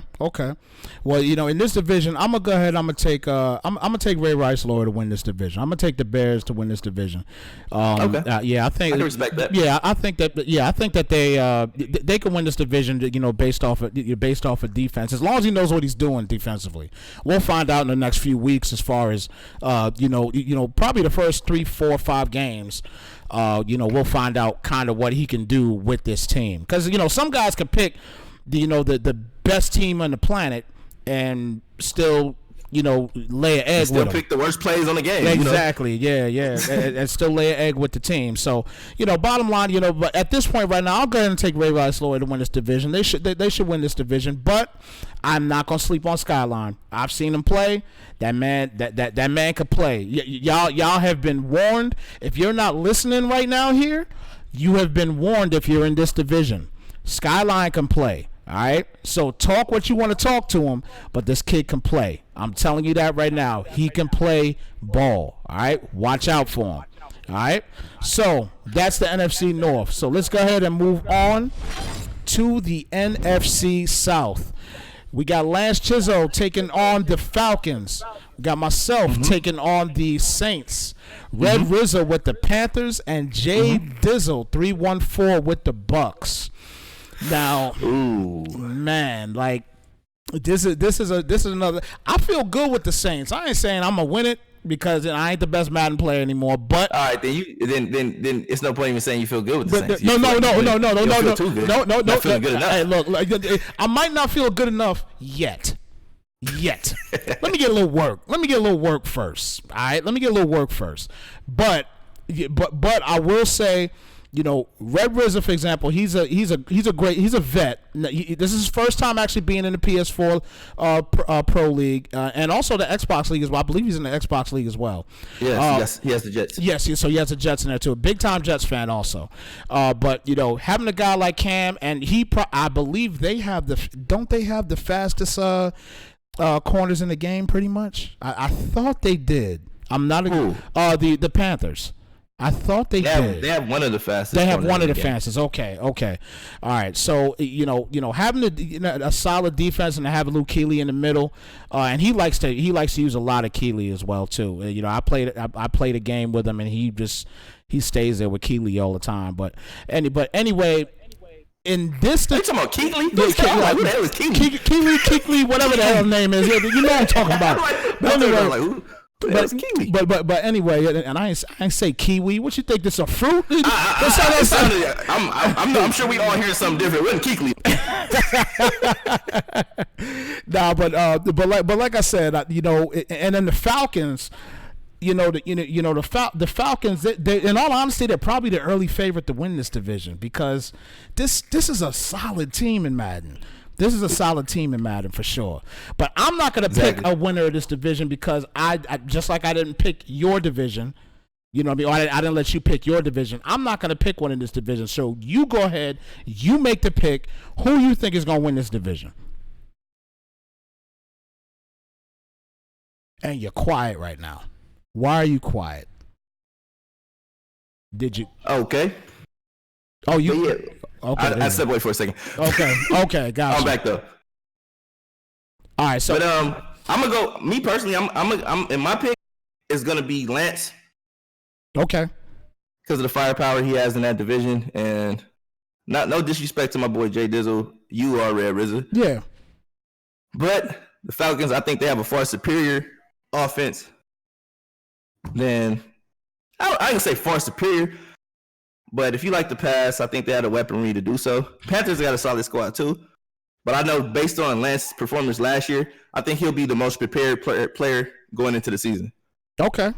S1: Well, in this division, I'm gonna go ahead. I'm gonna take Ray Rice Lord to win this division. I'm gonna take the Bears to win this division.
S2: Okay.
S1: I think.
S2: I can respect that.
S1: Yeah, I think that they can win this division. Based off of defense, as long as he knows what he's doing defensively. We'll find out in the next few weeks as far as probably the first 3, 4, 5 games. We'll find out kind of what he can do with this team because some guys can pick the best team on the planet and still lay an egg
S2: still
S1: with them.
S2: Pick the worst plays on the game.
S1: Exactly. Yeah. and still lay an egg with the team. So bottom line, but at this point right now, I'll go ahead and take Ray Rice Lloyd to win this division. They should win this division, but I'm not gonna sleep on Skyline. I've seen him play. That man can play. Y'all have been warned. If you're not listening right now here, you have been warned. If you're in this division, Skyline can play. All right, so talk what you want to talk to him, but this kid can play. I'm telling you that right now. He can play ball. All right, watch out for him. All right, so that's the NFC North. So let's go ahead and move on to the NFC South. We got Lance Chisholm taking on the Falcons. We got myself taking on the Saints. Red RZA with the Panthers and Jay Dizzle 314 with the Bucks. Now, man, like this is another. I feel good with the Saints. I ain't saying I'm gonna win it because I ain't the best Madden player anymore. But
S2: all right, then it's no point even saying you feel good with the Saints.
S1: No.
S2: Not feeling good enough.
S1: Hey, look, I might not feel good enough yet. Let me get a little work first. All right, let me get a little work first. But I will say. Red RZA, for example, he's a vet. This is his first time actually being in the PS4 Pro League and also the Xbox League as well. I believe he's in the Xbox League as well.
S2: Yes, he has the Jets.
S1: Yes, so he has the Jets in there too. Big time Jets fan also. But having a guy like Cam and I believe don't they have the fastest corners in the game? Pretty much. I thought they did. I'm not the Panthers. I thought they did.
S2: They have one of the fastest.
S1: They have one of the fastest. Okay. All right. So having a solid defense and having Luke Kuechly in the middle, and he likes to use a lot of Kuechly as well too. I played a game with him and he stays there with Kuechly all the time. But anyway. In this,
S2: you talking about Kuechly? Who the hell is Kuechly?
S1: Kuechly, whatever the hell his name is. You know what I'm talking about. But anyway. But anyway, and I ain't say kiwi. What you think? This a fruit?
S2: I'm sure we all hear something different. It wasn't Kuechly.
S1: Nah, but like I said, and then the Falcons. The Falcons. They, in all honesty, they're probably the early favorite to win this division because this is a solid team in Madden. This is a solid team in Madden for sure. But I'm not going to pick a winner of this division because I just like I didn't pick your division. You know what I mean? Or I didn't let you pick your division. I'm not going to pick one in this division. So you go ahead. You make the pick. Who you think is going to win this division? And you're quiet right now. Why are you quiet? Did you?
S2: Okay.
S1: Oh, you.
S2: Yeah.
S1: Okay.
S2: I stepped away for a second.
S1: Okay, gotcha.
S2: I'm back though.
S1: All right, so
S2: but I'm gonna go. Me personally, I'm in my pick is gonna be Lance.
S1: Okay.
S2: Because of the firepower he has in that division, and no disrespect to my boy Jay Dizzle, you are Red RZA.
S1: Yeah.
S2: But the Falcons, I think they have a far superior offense than I can say far superior. But if you like to pass, I think they had a weaponry to do so. Panthers got a solid squad too. But I know based on Lance's performance last year, I think he'll be the most prepared player going into the season.
S1: Okay.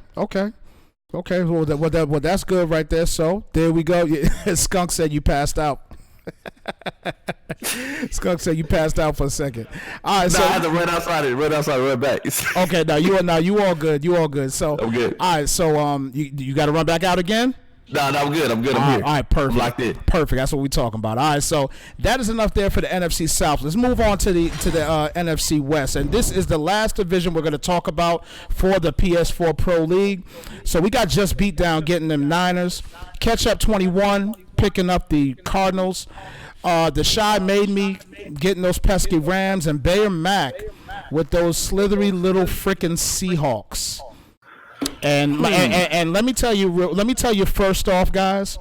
S1: Okay. Well, that's good right there. So there we go. Skunk said you passed out. Skunk said you passed out for a second. All right,
S2: No,
S1: so
S2: I had to run outside, run back.
S1: okay, now you all good. You all good. So
S2: I'm good.
S1: All right, so you got to run back out again.
S2: No, I'm good. I'm here.
S1: All right, perfect.
S2: I'm locked in.
S1: Perfect. That's what we're talking about. All right, so that is enough there for the NFC South. Let's move on to the NFC West, and this is the last division we're going to talk about for the PS4 Pro League. So we got just beat down getting them Niners, catch up 21, picking up the Cardinals. The Shy made me getting those pesky Rams, and Bayer Mac with those slithery little freaking Seahawks. And let me tell you first off, guys,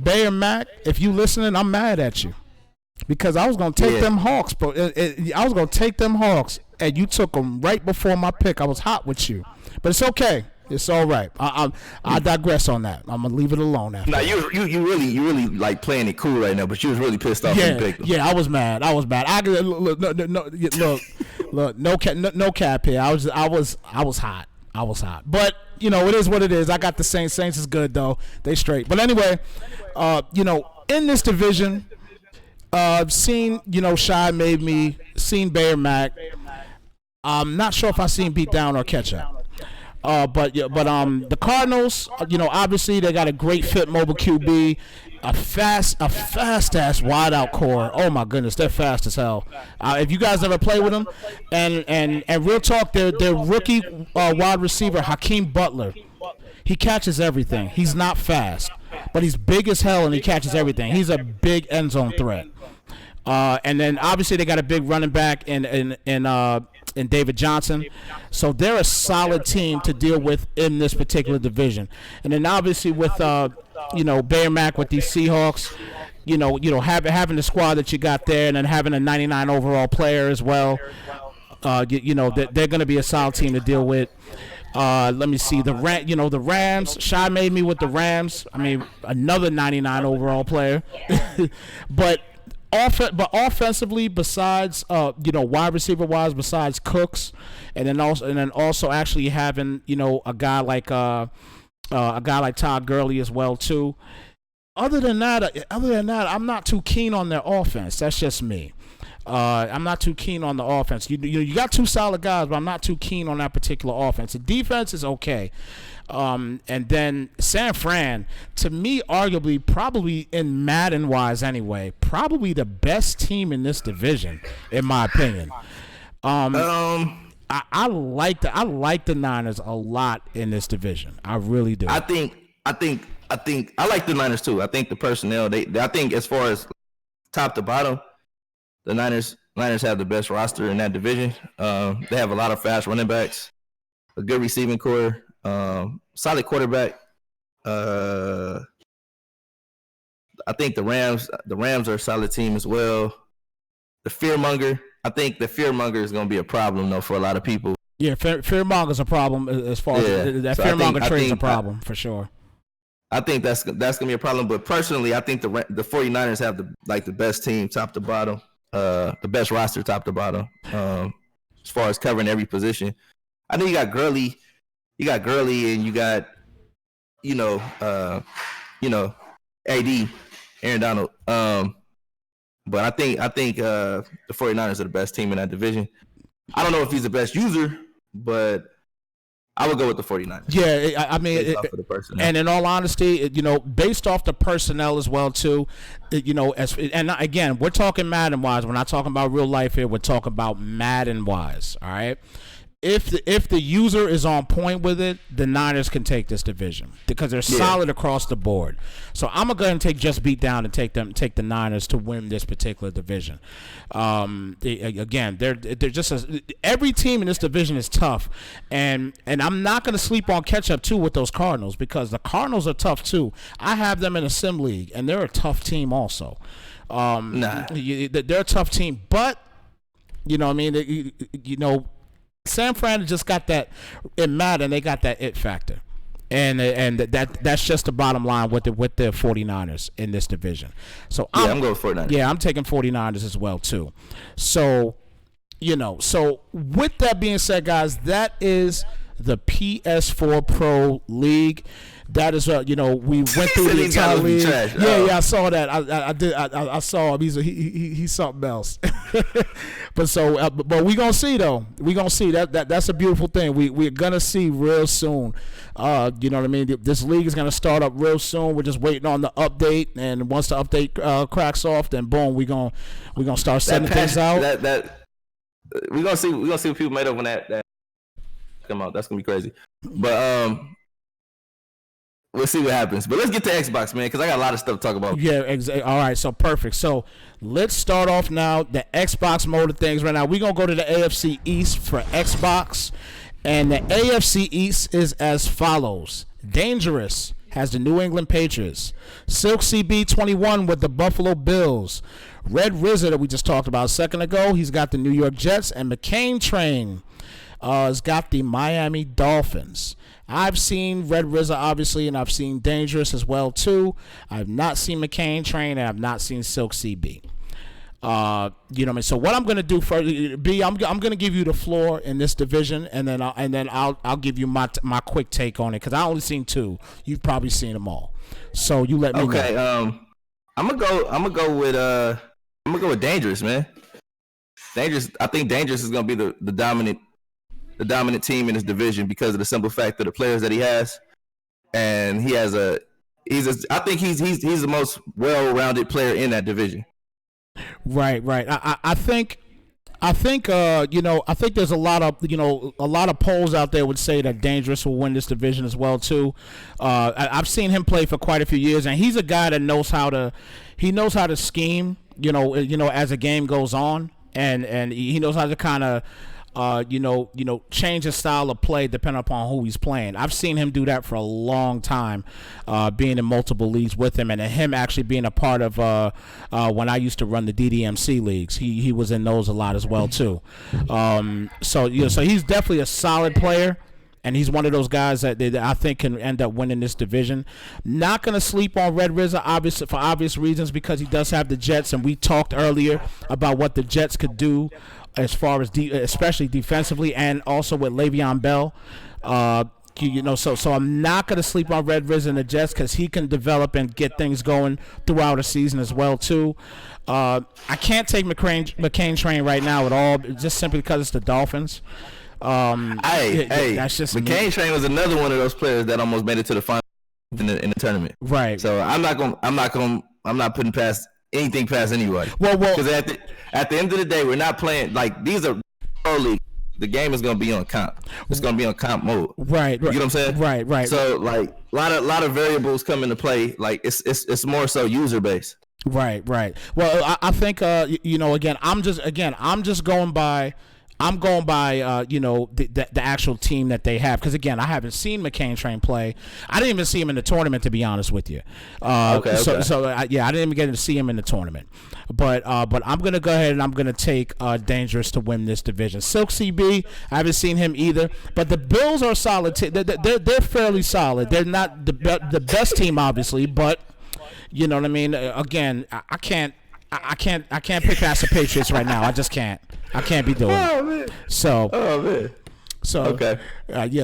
S1: Bayer Mac, if you listening, I'm mad at you because I was gonna take them Hawks, but I was gonna take them Hawks, and you took them right before my pick. I was hot with you, but it's okay. It's all right. I digress on that. I'm gonna leave it alone after.
S2: Now you really like playing it cool right now, but you was really pissed off.
S1: Yeah, I was mad. I look, no cap here. I was hot. I was hot. But, you know, it is what it is. I got the Saints. Saints is good, though. They straight. But anyway, you know, in this division, I've seen, you know, Shy made me, seen Bayer Mac. I'm not sure if I seen beat down or catch up. But the Cardinals, you know, obviously they got a great fit mobile QB. A fast ass wide out core. Oh my goodness, they're fast as hell. If you guys ever play with them, and real talk, their rookie wide receiver Hakeem Butler, he catches everything. He's not fast, but he's big as hell and he catches everything. He's a big end zone threat. And then obviously they got a big running back in David Johnson, so they're a solid team to deal with in this particular division. And then obviously with you know, Bayer Mac with these Seahawks, you know having the squad that you got there, and then having a 99 overall player as well. You know they're going to be a solid team to deal with. Let me see the Rams. Shy made me with the Rams. I mean, another 99 overall player, but offensively, besides you know, wide receiver wise, besides Cooks, and then also actually having, you know, a guy like Todd Gurley as well too. Other than that, I'm not too keen on their offense. That's just me. I'm not too keen on the offense. You got two solid guys, but I'm not too keen on that particular offense. The defense is okay. And then San Fran, to me, arguably, probably in Madden wise anyway, probably the best team in this division, in my opinion. I like the Niners a lot in this division. I really do.
S2: I think I like the Niners too. I think the personnel, I think as far as top to bottom, the Niners have the best roster in that division. They have a lot of fast running backs, a good receiving core, solid quarterback. I think the Rams are a solid team as well. I think the fearmonger is going to be a problem though for a lot of people.
S1: Yeah, fearmonger's a problem as far as that fearmonger trade's a problem for sure.
S2: I think that's going to be a problem, but personally, I think the 49ers have the best team top to bottom, the best roster top to bottom, as far as covering every position. I know you got Gurley, and you got AD, Aaron Donald. But I think the 49ers are the best team in that division. I don't know if he's the best user, but I would go with the 49ers.
S1: Yeah, I mean, and in all honesty, you know, based off the personnel as well too, you know, and again, we're talking Madden wise. We're not talking about real life here. We're talking about Madden wise. All right. If the user is on point with it, the Niners can take this division because they're solid across the board. So I'm gonna go ahead and take just beat down and take the Niners to win this particular division. Again, they're just every team in this division is tough, and I'm not gonna sleep on catch up too with those Cardinals because the Cardinals are tough too. I have them in a sim league, and they're a tough team also. They're a tough team, but you know what I mean. You know. San Fran just got that in Madden. They got that it factor, and that's just the bottom line with the 49ers in this division. So I'm
S2: going 49ers.
S1: Yeah, I'm taking 49ers as well too. So, you know, with that being said, guys, that is the PS4 Pro League. That is, we went through the entire league. Yeah, I saw that. I did. I saw him. He's something else. But we gonna see though. We gonna see that's a beautiful thing. We're gonna see real soon. You know what I mean? This league is gonna start up real soon. We're just waiting on the update, and once the update cracks off, then boom, we gonna start sending things out.
S2: We're gonna see what people made up when that come out. That's gonna be crazy. But we'll see what happens. But let's get to Xbox, man, because I got a lot of stuff to talk about.
S1: Yeah, all right, so perfect. So let's start off now the Xbox mode of things right now. We're going to go to the AFC East for Xbox. And the AFC East is as follows. Dangerous has the New England Patriots. Silk CB21 with the Buffalo Bills. Red RZA that we just talked about a second ago, he's got the New York Jets. And McCain Train has got the Miami Dolphins. I've seen Red RZA, obviously, and I've seen Dangerous as well, too. I've not seen McCain Train, and I've not seen Silk CB. You know what I mean? So what I'm going to do first, B, I'm going to give you the floor in this division, and then I'll give you my quick take on it, because I only seen two. You've probably seen them all. So you let me know.
S2: Okay, I'm gonna go with Dangerous, man. Dangerous. I think Dangerous is gonna be the dominant team in this division because of the simple fact of the players that he has, and I think he's the most well-rounded player in that division.
S1: Right. I think there's a lot of polls out there would say that Dangerous will win this division as well too. I've seen him play for quite a few years, and he's a guy that knows how to scheme. As a game goes on, and he knows how to kind of change his style of play depending upon who he's playing. I've seen him do that for a long time, being in multiple leagues with him, and him actually being a part of when I used to run the DDMC leagues. He was in those a lot as well too. So he's definitely a solid player. And he's one of those guys that I think can end up winning this division. Not going to sleep on Red RZA, for obvious reasons, because he does have the Jets, and we talked earlier about what the Jets could do as far as especially defensively, and also with Le'Veon Bell. So I'm not going to sleep on Red RZA and the Jets because he can develop and get things going throughout a season as well too. I can't take McCain Train right now at all, just simply because it's the Dolphins.
S2: That's just McCain Train was another one of those players that almost made it to the final in the tournament.
S1: Right.
S2: So I'm not putting anything past anybody.
S1: Well,
S2: because at the end of the day, we're not playing like these are pro league. The game is gonna be on comp. It's gonna be on comp mode.
S1: Right.
S2: You know what I'm saying?
S1: Right.
S2: So like a lot of variables come into play. Like it's more so user based.
S1: Right. Well, I think again, I'm just going by. I'm going by, the actual team that they have. Because, again, I haven't seen McCain Train play. I didn't even see him in the tournament, to be honest with you.
S2: Okay.
S1: I didn't even get to see him in the tournament. But I'm going to go ahead and I'm going to take Dangerous to win this division. Silk CB, I haven't seen him either. But the Bills are solid. They're fairly solid. They're not the best team, obviously. But, you know what I mean? Again, I can't pick past the Patriots right now. I just can't. I can't be doing it. So.
S2: Oh man.
S1: So.
S2: Okay.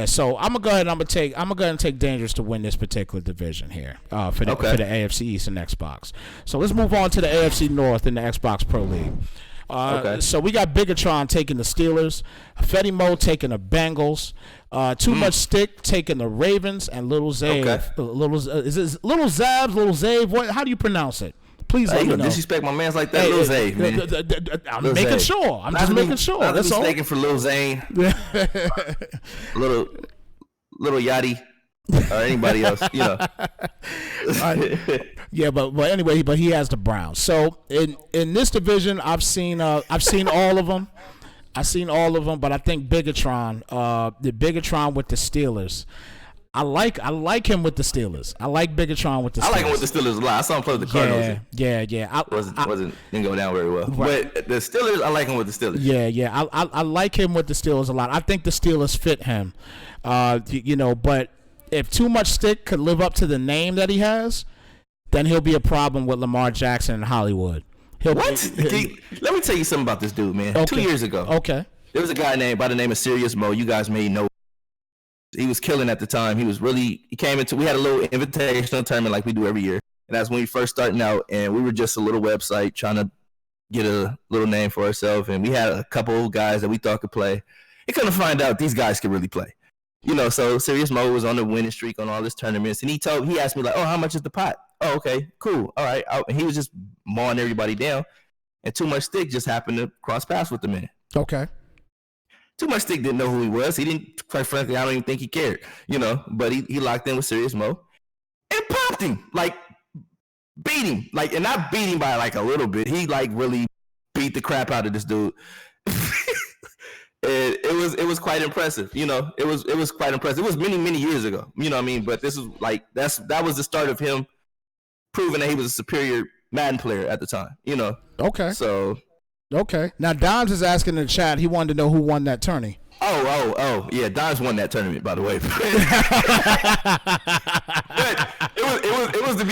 S1: So I'm gonna go ahead and I'm gonna take Dangerous to win this particular division here for the AFC East and Xbox. So let's move on to the AFC North in the Xbox Pro League. So we got Bigatron taking the Steelers, Fetty Mo taking the Bengals, Too Much Stick taking the Ravens, and Little Zabe. Little Zabe? How do you pronounce it? Please let me know.
S2: Disrespect my man's like that, Lil Zane, man.
S1: I'm making sure. I'm just making sure. That's all.
S2: Mistaken for Lil Zane, little Yachty, or anybody else,
S1: Yeah, but anyway, he has the Browns. So in this division, I've seen all of them. But I think Bigatron, the Bigatron with the Steelers. I like him with the Steelers. I like Bigatron with the Steelers. I
S2: like him with the Steelers a lot. I saw him play with the Cardinals.
S1: Yeah.
S2: Didn't go down very well. Right. But the Steelers, I like him with the Steelers.
S1: Yeah. I like him with the Steelers a lot. I think the Steelers fit him. But if Too Much Stick could live up to the name that he has, then he'll be a problem with Lamar Jackson in Hollywood.
S2: Let me tell you something about this dude, man. Okay. 2 years ago.
S1: Okay.
S2: There was a guy by the name of Serious Mo. You guys may know. was killing at the time. He came into, we had a little invitational tournament like we do every year. And that's when we first starting out, and we were just a little website trying to get a little name for ourselves. And we had a couple of guys that we thought could play. And couldn't find out these guys could really play. So Serious Mo was on the winning streak on all his tournaments. And he asked me, like, oh, how much is the pot? Oh, okay, cool. All right. And he was just mowing everybody down. And Too Much Stick just happened to cross paths with the man.
S1: Okay.
S2: Too Much Stick didn't know who he was. He didn't, quite frankly, I don't even think he cared, but he locked in with Serious Mo and popped him, like beat him, like, and not beat him by like a little bit. He like really beat the crap out of this dude. It was quite impressive, it was quite impressive. It was many years ago, but this was like, that was the start of him proving that he was a superior Madden player at the time,
S1: Okay.
S2: So.
S1: Okay. Now, Dimes is asking in the chat. He wanted to know who won that tourney.
S2: Oh, yeah. Dimes won that tournament, by the way. But it was the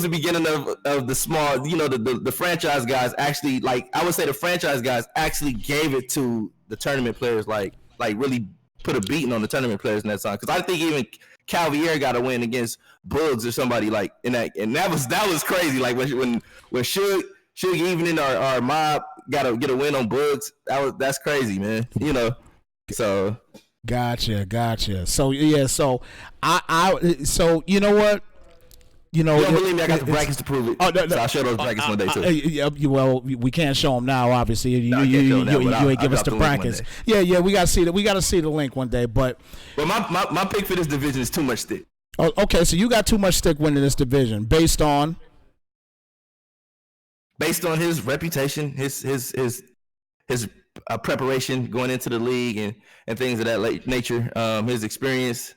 S2: beginning of the small, the franchise guys actually, like, I would say the franchise guys actually gave it to the tournament players, like really put a beating on the tournament players in that time. Because I think even Calvier got a win against Bugs or somebody like in that, and that was crazy. Like when Suge Evening our mob get a win on Bugs. That's crazy, man. So
S1: Gotcha. So yeah, so so you know what?
S2: You don't believe me? I got the brackets to prove it. Oh, no. So I'll show those brackets one day too.
S1: Well, we can't show them now. Obviously, you ain't give us the brackets. Yeah, we gotta see that. We gotta see the link one day. But
S2: my pick for this division is Too Much Stick.
S1: Oh, okay. So you got Too Much Stick winning this division based on
S2: his reputation, his preparation going into the league and things of that nature, his experience,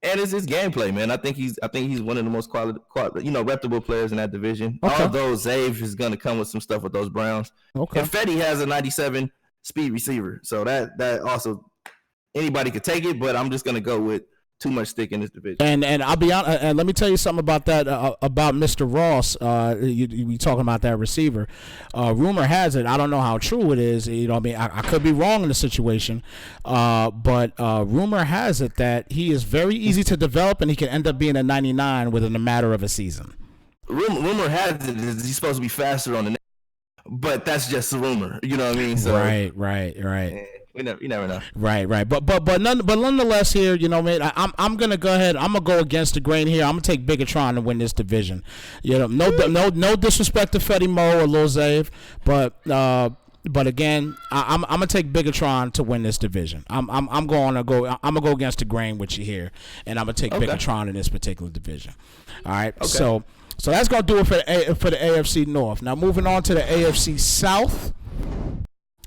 S2: and his gameplay, man. I think he's one of the most reputable players in that division. Okay. Although Zave is going to come with some stuff with those Browns. Okay. And Fetty has a 97 speed receiver, so that also anybody could take it, but I'm just going to go with Too Much Stick in this division. And
S1: I'll be honest, and let me tell you something about that, about Mr. Ross. You talking about that receiver. Rumor has it, I don't know how true it is. I could be wrong in the situation, but rumor has it that he is very easy to develop and he can end up being a 99 within a matter of a season.
S2: Rumor has it he's supposed to be faster on the net, but that's just a rumor. You know what I mean? So,
S1: right.
S2: You never know.
S1: Right. But nonetheless, here, man, I'm gonna go ahead. I'm gonna go against the grain here. I'm gonna take Bigatron to win this division. No disrespect to Fetty Mo or Lil Zave, but again, I'm gonna take Bigatron to win this division. I'm gonna go against the grain with you here, and I'm gonna take Bigatron in this particular division. All right. Okay. So that's gonna do it for the AFC North. Now moving on to the AFC South.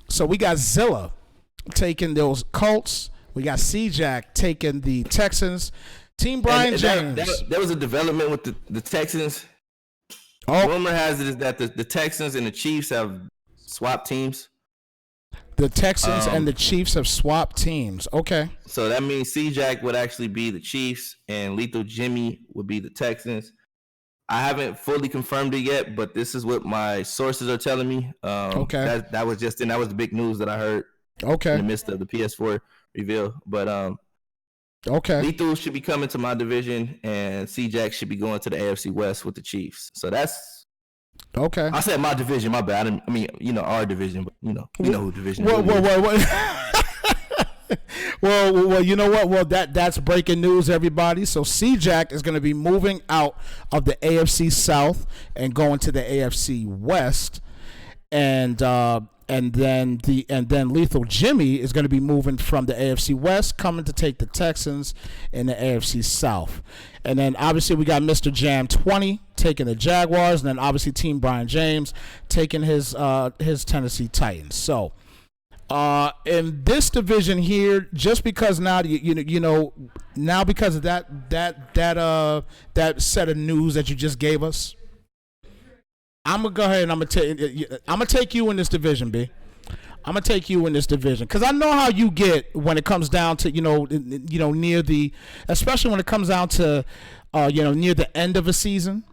S1: So we got Zilla taking those Colts. We got C-Jack taking the Texans. Team Brian James.
S2: There was a development with the Texans. Rumor has it is that the Texans and the Chiefs have swapped teams.
S1: The Texans and the Chiefs have swapped teams. Okay.
S2: So that means C-Jack would actually be the Chiefs and Lethal Jimmy would be the Texans. I haven't fully confirmed it yet, but this is what my sources are telling me.
S1: Okay.
S2: That was the big news that I heard.
S1: Okay.
S2: In the midst of the PS4 reveal, but
S1: okay.
S2: Lethal should be coming to my division, and C-Jack should be going to the AFC West with the Chiefs. So that's
S1: okay.
S2: I said my division, my bad. I mean, our division, but you know who division.
S1: Well. Well, you know what? Well, that's breaking news, everybody. So C-Jack is going to be moving out of the AFC South and going to the AFC West, and then Lethal Jimmy is going to be moving from the AFC West, coming to take the Texans in the AFC South. And then obviously we got Mr. Jam 20 taking the Jaguars, and then obviously Team Brian James taking his Tennessee Titans. So in this division here, just because now now because of that set of news that you just gave us, I'm gonna go ahead and I'm gonna take you in this division, B. I'm gonna take you in this division because I know how you get when it comes down to near the, especially when it comes down to near the end of a season.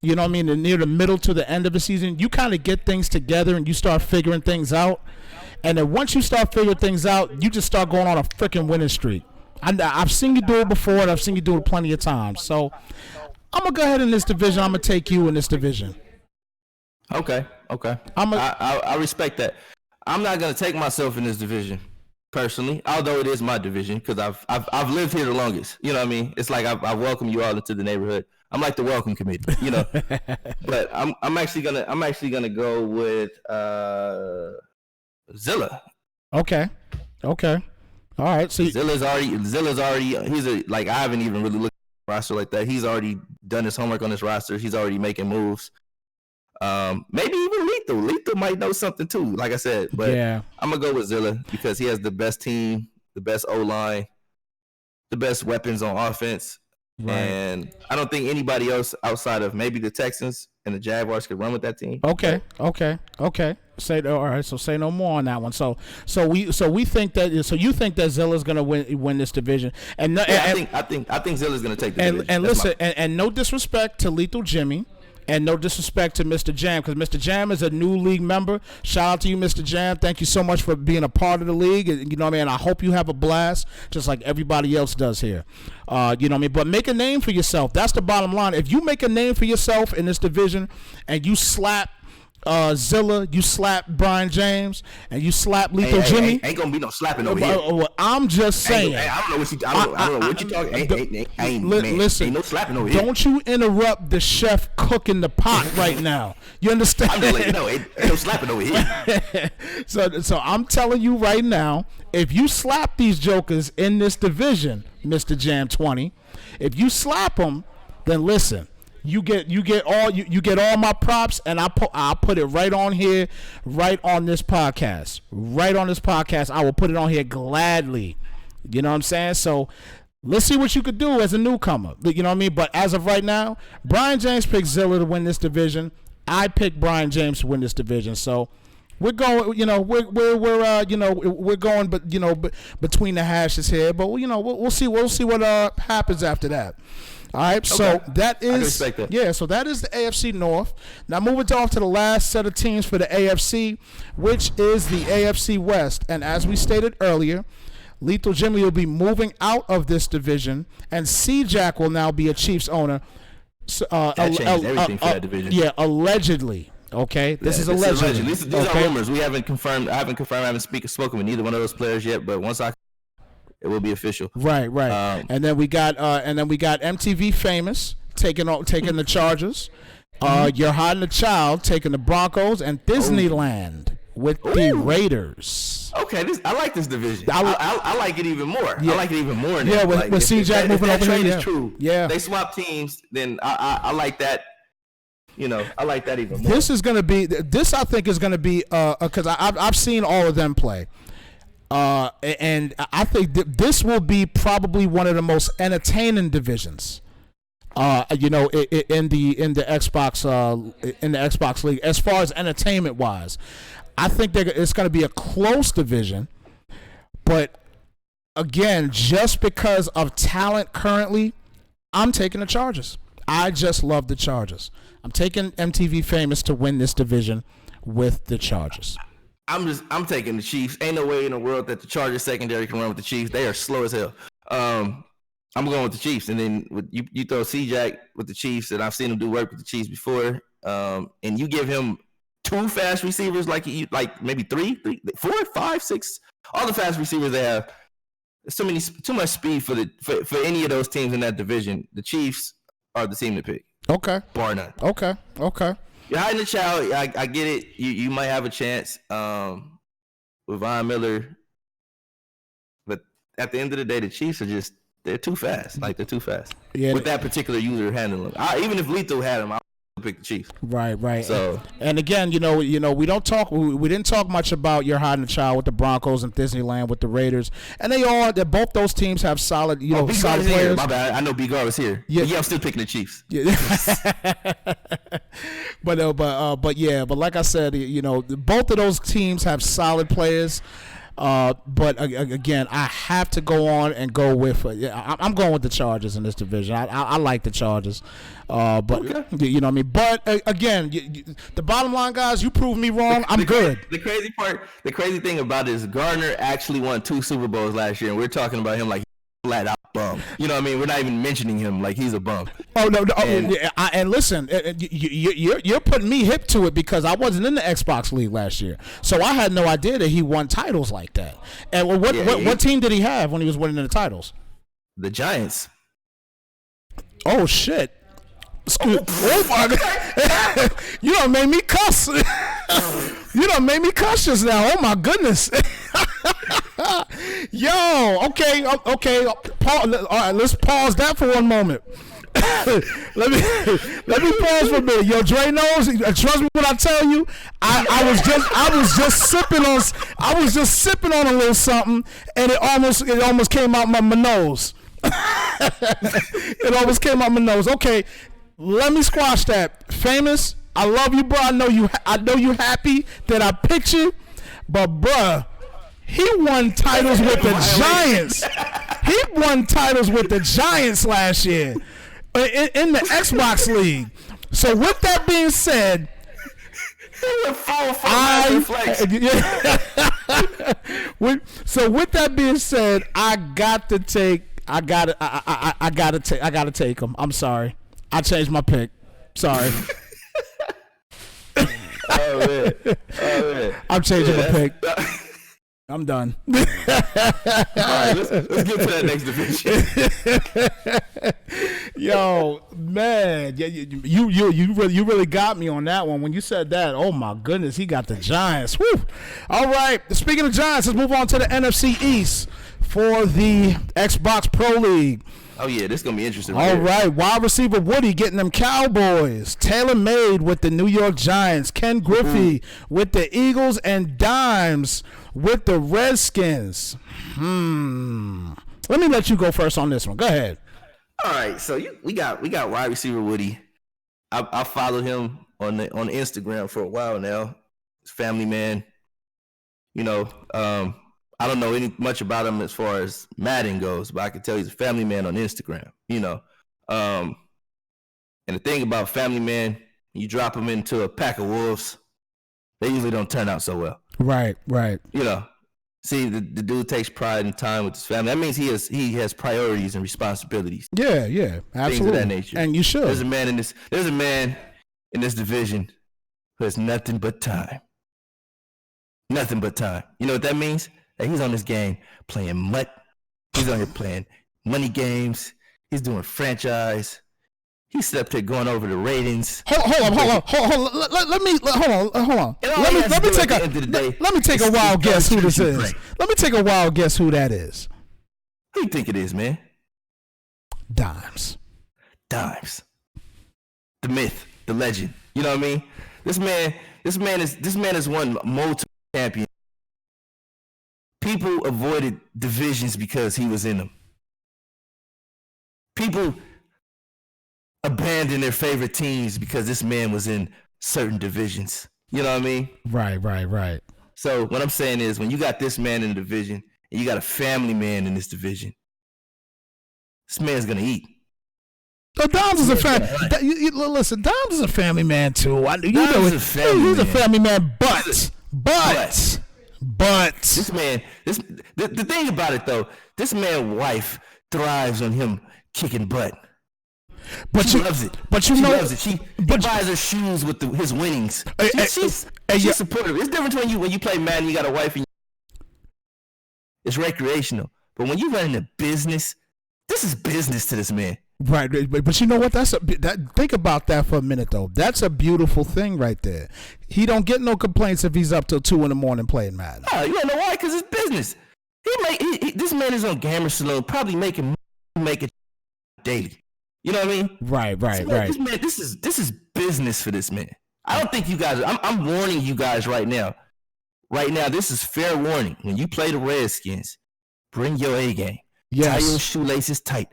S1: You know what I mean? Near the middle to the end of the season, you kind of get things together and you start figuring things out. And then once you start figuring things out, you just start going on a freaking winning streak. I've seen you do it before, and I've seen you do it plenty of times. So I'm gonna go ahead in this division. I'm gonna take you in this division.
S2: Okay. I respect that. I'm not gonna take myself in this division personally, although it is my division because I've lived here the longest. You know what I mean? It's like I welcome you all into the neighborhood. I'm like the welcome committee, you know. But I'm actually gonna go with Zilla.
S1: Okay. All right. So
S2: Zilla's already. I haven't even really looked at the roster like that. He's already done his homework on his roster. He's already making moves. Maybe even Lethal. Lethal might know something too. Like I said, but yeah. I'm gonna go with Zilla because he has the best team, the best O line, the best weapons on offense, right. And I don't think anybody else outside of maybe the Texans and the Jaguars could run with that team.
S1: Okay. All right. So say no more on that one. So we think that. So you think that Zilla's gonna win this division? And
S2: I think Zilla's gonna take the division.
S1: And listen, and no disrespect to Lethal Jimmy. And no disrespect to Mr. Jam, because Mr. Jam is a new league member. Shout out to you, Mr. Jam. Thank you so much for being a part of the league. You know what I mean? I hope you have a blast, just like everybody else does here. You know what I mean? But make a name for yourself. That's the bottom line. If you make a name for yourself in this division and you slap Zilla, you slap Brian James, and you slap Lethal Jimmy.
S2: Ain't gonna be no slapping over here.
S1: I'm just saying.
S2: I don't know what you talking.
S1: Listen,
S2: ain't no slapping over here.
S1: Don't you interrupt the chef cooking the pot right now. You understand?
S2: I'm just like, ain't no slapping over here.
S1: So I'm telling you right now, if you slap these jokers in this division, Mr. Jam 20, if you slap them, then listen. You get all my props, and I'll put it right on here, right on this podcast. I will put it on here gladly. You know what I'm saying? So let's see what you could do as a newcomer. You know what I mean? But as of right now, Brian James picked Zilla to win this division. I picked Brian James to win this division. So we're going, we're going, but between the hashes here. But we'll see what happens after that. All right, okay. So that is so that is the AFC North. Now moving on to the last set of teams for the AFC, which is the AFC West. And as we stated earlier, Lethal Jimmy will be moving out of this division, and C-Jack will now be a Chiefs owner.
S2: That changed everything for that division.
S1: Yeah, allegedly. Okay, this is allegedly.
S2: These are rumors. We haven't confirmed. I haven't spoken with neither one of those players yet. But once it will be official.
S1: Right. And then we got MTV Famous taking the Chargers. You're Hiding the Child taking the Broncos, and Disneyland with the Raiders.
S2: Okay, I like this division. I like it even more.
S1: Yeah.
S2: I like it even more.
S1: Yeah, with C-Jack moving over
S2: here. If that trade
S1: is
S2: true, they swap teams, then I like that. I like that even more.
S1: This I think is gonna be because I've seen all of them play. And I think this will be probably one of the most entertaining divisions. In the Xbox League, as far as entertainment wise, I think it's going to be a close division. But again, just because of talent currently, I'm taking the Chargers. I just love the Chargers. I'm taking MTV Famous to win this division with the Chargers.
S2: I'm taking the Chiefs. Ain't no way in the world that the Chargers secondary can run with the Chiefs. They are slow as hell. I'm going with the Chiefs, and then you throw C-Jack with the Chiefs, and I've seen him do work with the Chiefs before. And you give him two fast receivers, like maybe three, 4, 5, 6, all the fast receivers they have. There's too much speed for any of those teams in that division. The Chiefs are the team to pick.
S1: Okay,
S2: bar none.
S1: Okay.
S2: You're hiding the child. I get it. You might have a chance with Von Miller, but at the end of the day, the Chiefs are they're too fast. Like, they're too fast. Yeah. With that particular user handling, even if Lethal had him, I would pick the Chiefs.
S1: Right.
S2: So,
S1: and again, we don't talk. We didn't talk much about You're Hiding the Child with the Broncos and Disneyland with the Raiders, and both those teams have solid, solid players.
S2: Here. My bad. I know B-Gar was here. Yeah, I'm still picking the Chiefs.
S1: Yeah. But like I said, both of those teams have solid players. But again, I have to go on and go with. I'm going with the Chargers in this division. I like the Chargers. But okay. You know what I mean. But again, the bottom line, guys, you prove me wrong. I'm good.
S2: The crazy thing about it is Gardner actually won 2 Super Bowls last year, and we're talking about him like flat out bum. You know what I mean? We're not even mentioning him like he's a bum.
S1: Oh no! And listen, you're putting me hip to it because I wasn't in the Xbox League last year, so I had no idea that he won titles like that. And what team did he have when he was winning the titles?
S2: The Giants.
S1: Oh shit! Oh my God! You done made me cuss. You done made me cuss just now. Oh my goodness. Yo, okay. All right, let's pause that for one moment. let me pause for a minute. Yo, Dre knows. Trust me when I tell you. I was just sipping on a little something, and it almost came out my nose. It almost came out my nose. Okay, let me squash that. Famous, I love you, bro. I know you happy that I picked you, but bruh, he won titles with the Giants. He won titles with the Giants last year in the Xbox League. So with that being said, so with that being said, I gotta take him. I'm sorry. I changed my pick. Sorry.
S2: Oh man.
S1: I'm changing my pick. I'm done.
S2: All right, let's get to that next division.
S1: Yo, man, you really got me on that one when you said that. Oh my goodness, he got the Giants. Woo. All right, speaking of Giants, let's move on to the NFC East for the Xbox Pro League.
S2: Oh yeah, this is gonna be interesting.
S1: All right, wide receiver Woody getting them Cowboys. Taylor Made with the New York Giants. Ken Griffey with the Eagles, and Dimes with the Redskins. Let me let you go first on this one. Go ahead.
S2: All right, so we got wide receiver Woody. I followed him on Instagram for a while now. He's a family man. You know, I don't know much about him as far as Madden goes, but I can tell he's a family man on Instagram. You know, and the thing about family man, you drop them into a pack of wolves, they usually don't turn out so well.
S1: Right.
S2: You know, see, the dude takes pride in time with his family. That means he has priorities and responsibilities.
S1: Yeah, absolutely.
S2: Things of that nature.
S1: And you should.
S2: There's a man in this division who has nothing but time. Nothing but time. You know what that means? That he's on this game playing mutt. He's on here playing money games. He's doing franchise. He's up there going over the ratings.
S1: Hold on. Let me take a wild guess who this is. Let me take a wild guess who that is.
S2: Who you think it is, man?
S1: Dimes.
S2: The myth, the legend. You know what I mean? This man has won multiple champions. People avoided divisions because he was in them. People abandoned their favorite teams because this man was in certain divisions. You know what I mean?
S1: Right.
S2: So what I'm saying is, when you got this man in the division and you got a family man in this division, this man's gonna eat.
S1: So Dimes is a family. Listen, Dimes is a family man too. He's a family man, but
S2: this man, the thing about it though, this man's wife thrives on him kicking butt. She loves it. She loves it. He buys her shoes with his winnings. She's supportive. It's different when you play Madden, you got a wife, and it's recreational. But when you run a business, this is business to this man.
S1: Right, but you know what? Think about that for a minute, though. That's a beautiful thing right there. He don't get no complaints if he's up till 2 a.m. playing Madden.
S2: No, you don't know why? Because it's business. This man is on Gamer Saloon, probably making daily. You know what I mean?
S1: Right.
S2: This man, this is business for this man. I don't think you guys. I'm warning you guys right now. Right now, this is fair warning. When you play the Redskins, bring your A game.
S1: Yes.
S2: Tie your shoelaces tight.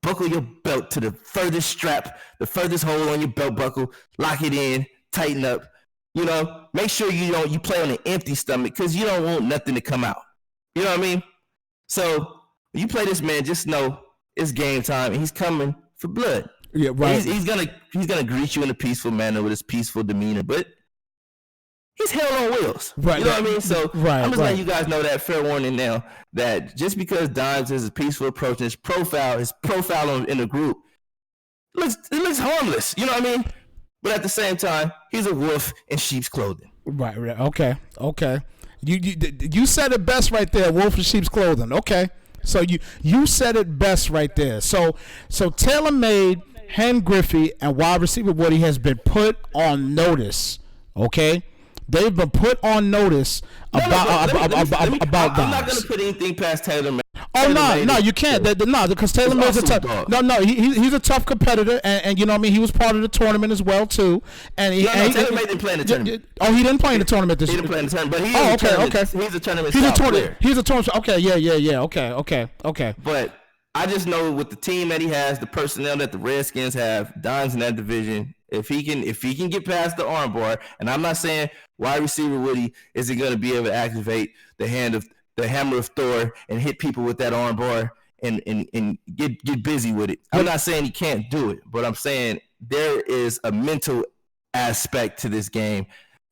S2: Buckle your belt to the furthest strap, the furthest hole on your belt buckle. Lock it in, tighten up. You know, make sure you play on an empty stomach because you don't want nothing to come out. You know what I mean? So when you play this man, just know it's game time and he's coming for blood.
S1: Yeah, right.
S2: He's gonna greet you in a peaceful manner with his peaceful demeanor, but he's hell on wheels.
S1: Right.
S2: You know what I mean? So
S1: Right,
S2: I'm just
S1: right.
S2: letting you guys know that fair warning now, that just because Dimes has a peaceful approach and his profile in the group it looks harmless. You know what I mean? But at the same time, he's a wolf in sheep's clothing.
S1: Right. Okay. You said it best right there. Wolf in sheep's clothing. Okay. So you said it best right there. So TaylorMade, Hen Griffey, and wide receiver Woody has been put on notice. Okay. They've been put on notice about
S2: I'm not
S1: Dimes.
S2: going to put anything past Taylor.
S1: Oh no, you can't. No, because TaylorMade's a tough. No, he's a tough competitor, and you know what I mean. He was part of the tournament as well too. And
S2: TaylorMade didn't play in the tournament.
S1: Oh, he didn't play in the tournament this year.
S2: He didn't play in the tournament, but he's a tournament.
S1: He's a tournament. Okay, yeah. Okay.
S2: But I just know with the team that he has, the personnel that the Redskins have, Dimes in that division. If he can get past the armbar, and I'm not saying wide receiver Woody isn't going to be able to activate the hammer of Thor and hit people with that armbar and get busy with it. I'm not saying he can't do it, but I'm saying there is a mental aspect to this game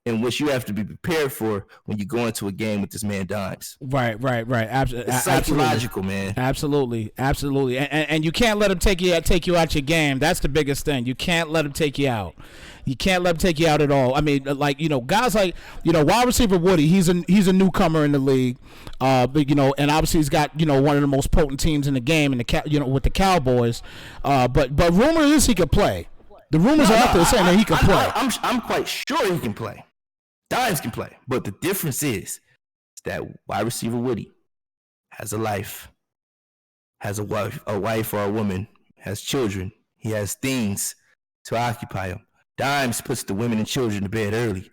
S2: in which you have to be prepared for when you go into a game with this man Dimes.
S1: Right.
S2: It's psychological, man.
S1: Absolutely. And you can't let him take you out your game. That's the biggest thing. You can't let him take you out. You can't let him take you out at all. I mean, like, guys like, wide receiver Woody, he's a newcomer in the league. But, and obviously he's got, one of the most potent teams in the game with the Cowboys. But rumor is he could play. The rumors are out there saying that he can play.
S2: I'm quite sure he can play. Dimes can play. But the difference is that wide receiver Woody has a life, has a wife or a woman, has children. He has things to occupy him. Dimes puts the women and children to bed early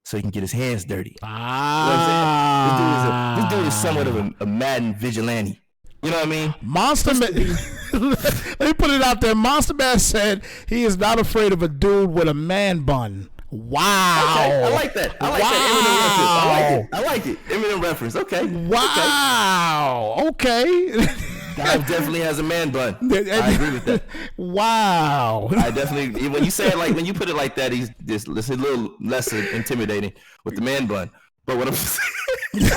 S2: so he can get his hands dirty. You know this dude is somewhat of a Madden vigilante. You know what I mean?
S1: Monster Man. Let me put it out there. Monster Man said he is not afraid of a dude with a man bun. Wow.
S2: Okay, I like that. That Eminem reference. I like it. Eminem reference. Okay.
S1: Wow. Okay.
S2: Dimes definitely has a man bun. I agree with that.
S1: Wow.
S2: I definitely. When you say it when you put it like that, he's just it's a little less intimidating with the man bun. But what I'm saying.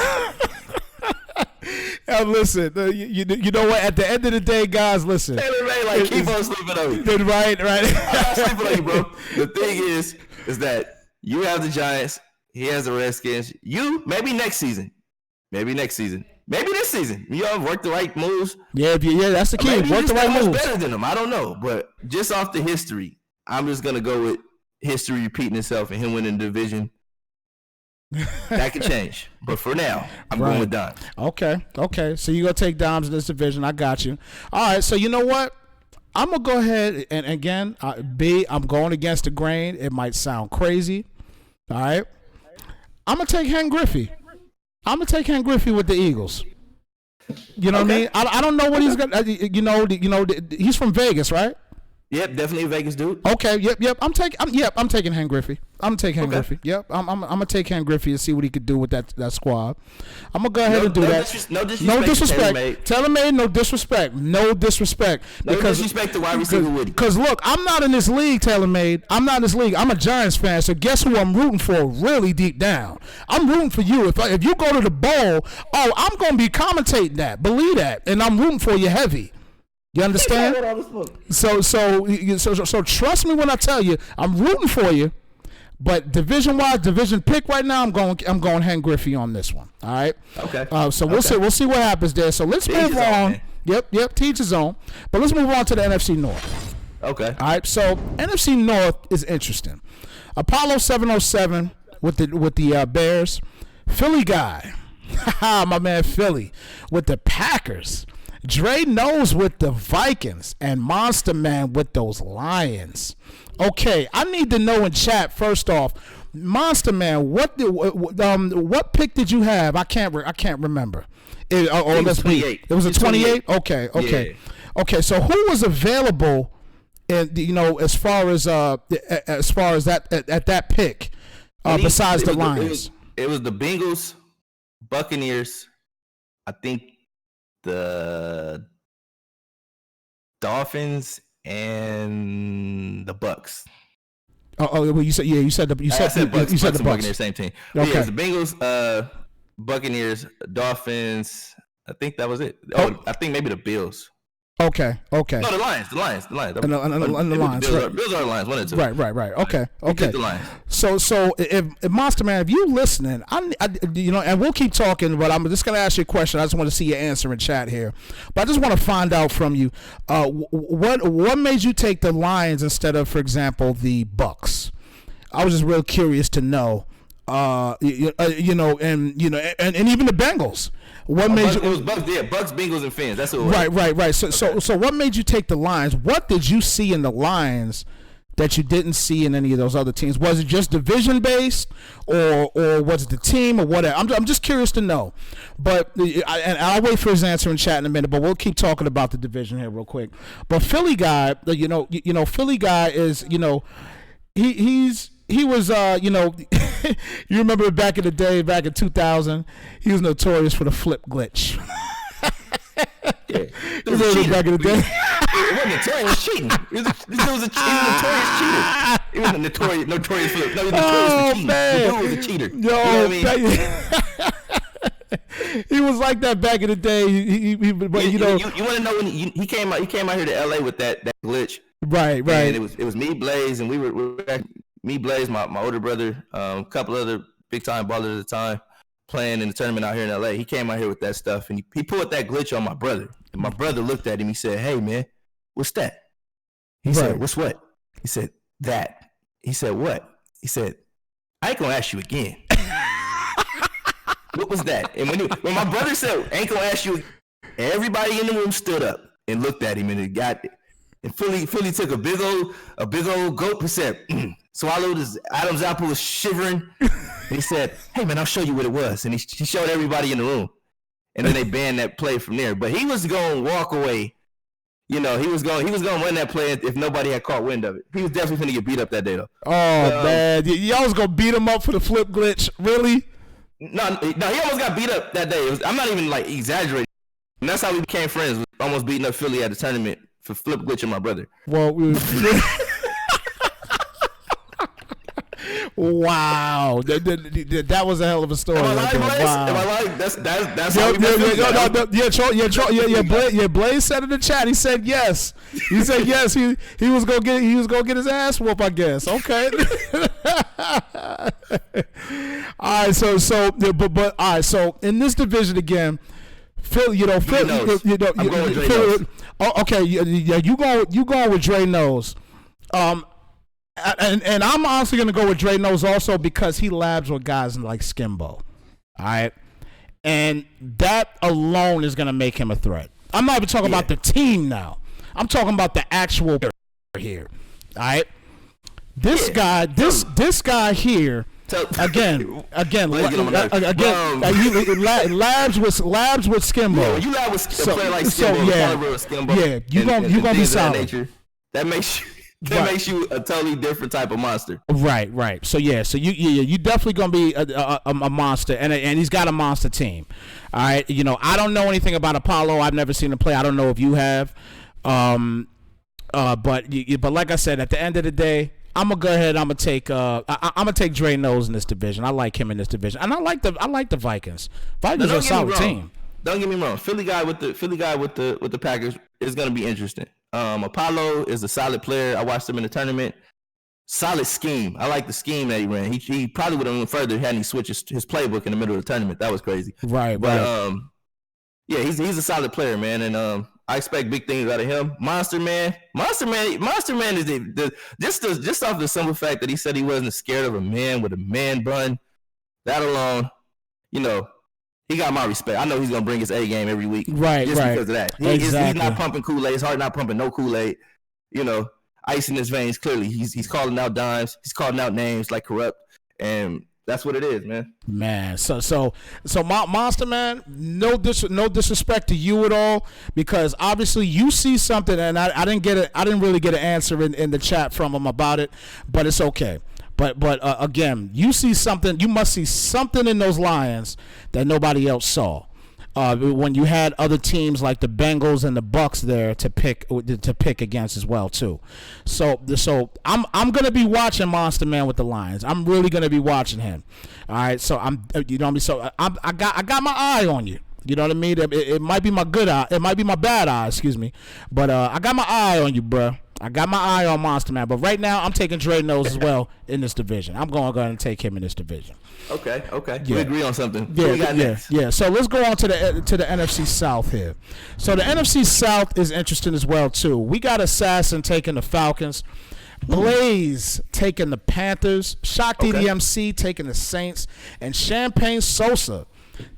S1: Now listen, you know what? At the end of the day, guys, listen.
S2: TaylorMade, keep on sleeping on you.
S1: Right.
S2: I'm not sleeping on you, bro. The thing is that you have the Giants, he has the Redskins. Maybe next season, maybe this season, you all work the right moves.
S1: Yeah, that's the key. Work the right moves.
S2: Better than them, I don't know, but just off the history, I'm just gonna go with history repeating itself and him winning the division. That could change, but for now, I'm going with Dimes.
S1: Okay. So you're gonna take Dimes in this division. I got you. All right. So you know what? I'm gonna go ahead and again, I'm going against the grain. It might sound crazy. All right. I'm gonna take Hen Griffey. With the Eagles. You know what I mean? I don't know what he's gonna. He's from Vegas, right?
S2: Yep, definitely a Vegas dude.
S1: Okay, yep. I'm taking Hen Griffey. I'm taking Hen Griffey. Yep, I'm gonna take Hen Griffey and see what he could do with that squad. I'm gonna go ahead and do that.
S2: No disrespect.
S1: TaylorMade, no disrespect. No disrespect.
S2: Disrespect to wide receiver Woody.
S1: Because look, I'm not in this league, TaylorMade. I'm not in this league. I'm a Giants fan. So guess who I'm rooting for? Really deep down, I'm rooting for you. If you go to the bowl, I'm gonna be commentating that. Believe that, and I'm rooting for you heavy. You understand? So trust me when I tell you, I'm rooting for you. But division pick right now, I'm going Hen Griffey on this one. All right.
S2: Okay.
S1: So we'll see what happens there. So let's move on. Yep. Teach his own. But let's move on to the NFC North.
S2: Okay.
S1: All right. So NFC North is interesting. Apollo 707 with the Bears, Philly guy, my man Philly with the Packers. Dre knows with the Vikings and Monster Man with those Lions. Okay, I need to know in chat first off, Monster Man, what pick did you have? I can't remember.
S2: It was 28.
S1: It was a 28. Okay.
S2: Yeah.
S1: Okay. So who was available, as far as that at that pick, besides the Lions?
S2: It was the Bengals, Buccaneers, I think the Dolphins and the Bucks.
S1: well, you said
S2: I said Bucks.
S1: you said
S2: Bucks
S1: the
S2: and
S1: Bucks.
S2: Buccaneers, same team.
S1: Okay.
S2: Yeah, the Bengals, Buccaneers, Dolphins. I think that was it. Oh, I think maybe the Bills.
S1: Okay.
S2: No, the Lions.
S1: And the Lions,
S2: Bills,
S1: right.
S2: Bills are the Lions. One of the two.
S1: Right. Okay.
S2: The Lions.
S1: So if Monster Man, if you listening, and we'll keep talking, but I'm just gonna ask you a question. I just want to see your answer in chat here, but I just want to find out from you, what made you take the Lions instead of, for example, the Bucks? I was just real curious to know, and even the Bengals. What made you?
S2: It was Bucks, Bucks, Bengals, and Fins. That's what it was.
S1: Right. So what made you take the Lions? What did you see in the Lions that you didn't see in any of those other teams? Was it just division based, or was it the team, or whatever? I'm just curious to know. But and I'll wait for his answer in chat in a minute. But we'll keep talking about the division here real quick. But Philly guy, Philly guy is, he was, you remember back in the day, back in 2000, he was notorious for the flip glitch.
S2: Yeah.
S1: You remember back in the day?
S2: It wasn't notorious, it was cheating. He was a notorious cheater. He was a notorious flip. No, he was notorious for cheating.
S1: Man.
S2: The dude was a cheater.
S1: Yo,
S2: you know what I mean?
S1: he was like that back in the day. But
S2: you want to know when he came out here to LA with that glitch.
S1: Right.
S2: And it was me, Blaze, and we were me, Blaze, my older brother, a couple other big time ballers at the time, playing in the tournament out here in LA. He came out here with that stuff, and he pulled that glitch on my brother. And my brother looked at him. He said, "Hey man, what's that?" He said, "What's what?" He said, "That." He said, "What?" He said, "I ain't gonna ask you again." What was that? And when my brother said, "I ain't gonna ask you," everybody in the room stood up and looked at him, and it got. And Philly took a big old gulp and said, swallowed his Adam's apple, was shivering. And he said, "Hey man, I'll show you what it was." And he showed everybody in the room. And then they banned that play from there. But he was going to walk away. He was going to run that play if nobody had caught wind of it. He was definitely going to get beat up that day though.
S1: Oh man, y'all was going to beat him up for the flip glitch, really?
S2: No, he almost got beat up that day. I'm not even like exaggerating. And that's how we became friends. Was almost beating up Philly at the tournament for flip glitching my brother.
S1: Well, wow, that was a hell of a story.
S2: Am I lying? That's how we met.
S1: Blaze said in the chat. He said yes. He said yes. He was gonna get his ass whooped, I guess. Okay. All right. So in this division again, Phil, I'm going with Dre Nose. Okay, you going with Dre Nose. And I'm honestly going to go with Dre Nose also because he labs with guys like Skimbo. All right. And that alone is going to make him a threat. I'm not even talking about the team now. I'm talking about the actual here. All right. This guy here. Again, labs with Skimbo.
S2: Yeah, when you lab with a player like Skimbo,
S1: you gonna be solid.
S2: That makes you a totally different type of monster.
S1: Right. So you definitely gonna be a monster, and he's got a monster team. All right. I don't know anything about Apollo. I've never seen him play. I don't know if you have. But like I said, at the end of the day, I'm gonna go ahead. I'm gonna take Dre Nose in this division. I like him in this division, and I like the Vikings. Vikings are a solid team.
S2: Don't get me wrong. Philly guy with the Packers is gonna be interesting. Apollo is a solid player. I watched him in the tournament. Solid scheme. I like the scheme that he ran. He probably would have went further had he switched his playbook in the middle of the tournament. That was crazy.
S1: Right.
S2: He's a solid player, man, and I expect big things out of him. Monster Man is just off the simple fact that he said he wasn't scared of a man with a man bun. That alone, he got my respect. I know he's gonna bring his A game every week,
S1: right?
S2: Just because of that. He's not pumping Kool-Aid. His heart not pumping no Kool-Aid. Ice in his veins. Clearly, he's calling out dimes. He's calling out names like Corrupt, and that's what it is, man.
S1: Man, so Monster Man, no disrespect to you at all, because obviously you see something, and I didn't really get an answer in the chat from him about it, but it's okay. But again, you see something. You must see something in those Lions that nobody else saw. when you had other teams like the Bengals and the Bucks there to pick against as well too. So I'm gonna be watching Monster Man with the Lions. I'm really gonna be watching him. All right, so I got my eye on you. You know what I mean? It might be my good eye. It might be my bad eye, excuse me. But I got my eye on you, bro. I got my eye on Monster Man. But right now, I'm taking Dre Nose as well in this division. I'm going to go ahead and take him in this division.
S2: Okay.
S1: Yeah.
S2: We agree on something.
S1: Yeah. So let's go on to the NFC South here. So the NFC South is interesting as well, too. We got Assassin taking the Falcons. Blaze taking the Panthers. Shock DDMC taking the Saints. And Champagne Sosa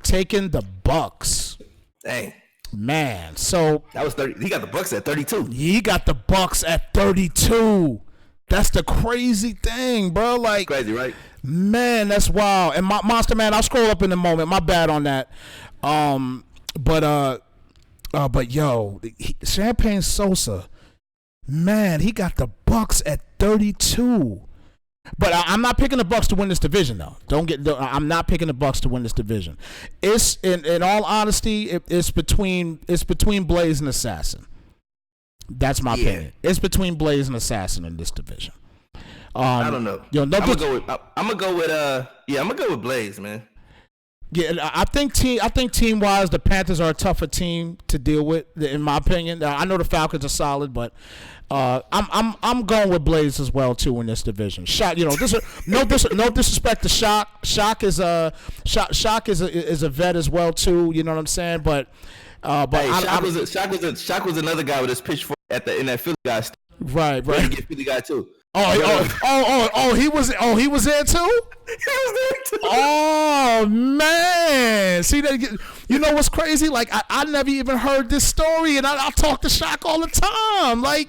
S1: taking the Bucks.
S2: Dang.
S1: Man, so
S2: that was 30. He got the Bucks at 32.
S1: He got the Bucks at 32. That's the crazy thing, bro. Like,
S2: crazy, right?
S1: Man, that's wild. And Monster Man, I'll scroll up in a moment. My bad on that. But yo, Champagne Sosa, man, he got the Bucks at 32. But I'm not picking the Bucks to win this division, though. I'm not picking the Bucks to win this division. It's in all honesty, it's between Blaze and Assassin. That's my opinion. It's between Blaze and Assassin in this division.
S2: I don't know. I'm gonna go with Blaze, man.
S1: Yeah, I think team wise, the Panthers are a tougher team to deal with, in my opinion. I know the Falcons are solid, but I'm going with Blaze as well too in this division. Shock, no disrespect to Shock. Shock is a vet as well too. You know what I'm saying? But
S2: Shock was another guy with his pitchfork in that Philly guy.
S1: Right.
S2: Get Philly guy too.
S1: He was there too? He was there too. Oh man. See that, you know what's crazy? Like I never even heard this story, and I talk to Shock all the time. Like,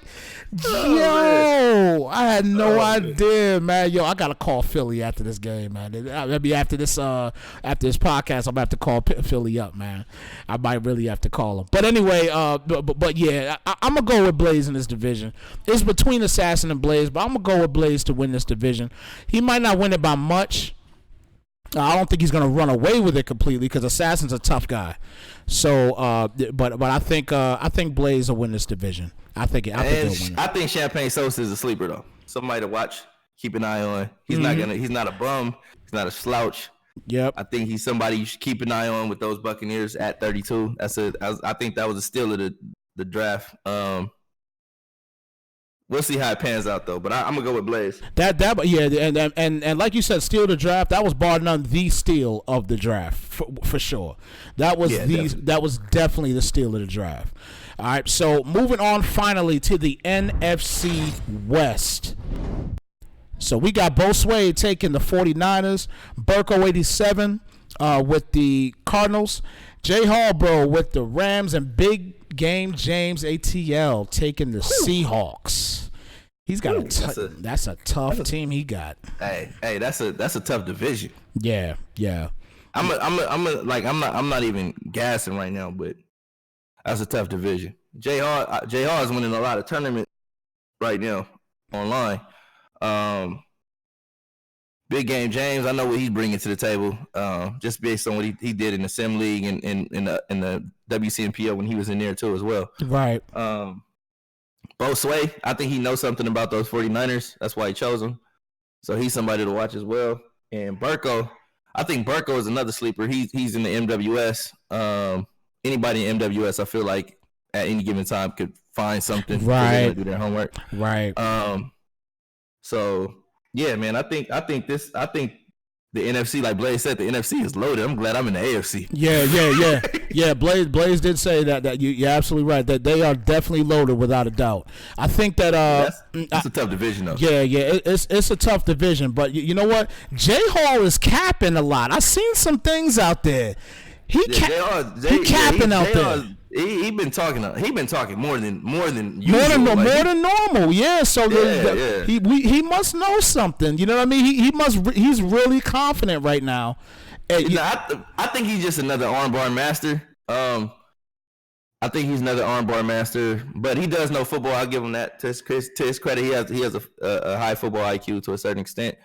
S1: I had no idea, man. Yo, I gotta call Philly after this game, man. Maybe after this podcast, I'm gonna have to call Philly up, man. I might really have to call him. But anyway, but yeah, I'm gonna go with Blaze in this division. It's between Assassin and Blaze, but I'm gonna go with Blaze to win this division. He might not win it by much. I don't think he's going to run away with it completely because Assassin's a tough guy. So, but I think Blaze will win this division. I think he'll win it.
S2: I think Champagne Sosa is a sleeper though. Somebody to watch, keep an eye on. He's not a bum. He's not a slouch.
S1: Yep.
S2: I think he's somebody you should keep an eye on with those Buccaneers at 32. I think that was a steal of the draft. We'll see how it pans out though, but I'm gonna go with Blaze.
S1: And like you said, steal the draft. That was bar none the steal of the draft for sure. That was definitely the steal of the draft. All right, so moving on finally to the NFC West. So we got Bo Sway taking the 49ers, Burko 87 with the Cardinals, Jay Harbro with the Rams, and Big Game James ATL taking the Seahawks. He's got that's a tough team he got.
S2: Hey, that's a tough division.
S1: Yeah.
S2: I'm not even gassing right now, but that's a tough division. Jay Hall is winning a lot of tournaments right now online. Big Game James, I know what he's bringing to the table, just based on what he did in the Sim League and in the WCMPO when he was in there too as well.
S1: Right.
S2: Bo Sway, I think he knows something about those 49ers. That's why he chose him. So he's somebody to watch as well. And Burko, I think Burko is another sleeper. He's in the MWS. Anybody in MWS, I feel like at any given time could find something.
S1: Right.
S2: Do their homework.
S1: Right.
S2: So yeah, man, I think the NFC, like Blaze said, the NFC is loaded. I'm glad I'm in the AFC. Yeah. Blaze did say that you're absolutely right. That they are definitely loaded without a doubt. I think that that's a tough division though.
S1: Yeah, it's a tough division. But you know what? Jay Hall is capping a lot. I've seen some things out there. He capping out there.
S2: He been talking more than usual.
S1: More than normal. Yeah. So he must know something. You know what I mean? He's really confident right now.
S2: I think he's just another armbar master. I think he's another armbar master, but he does know football. I'll give him that. To his credit, he has a high football IQ to a certain extent.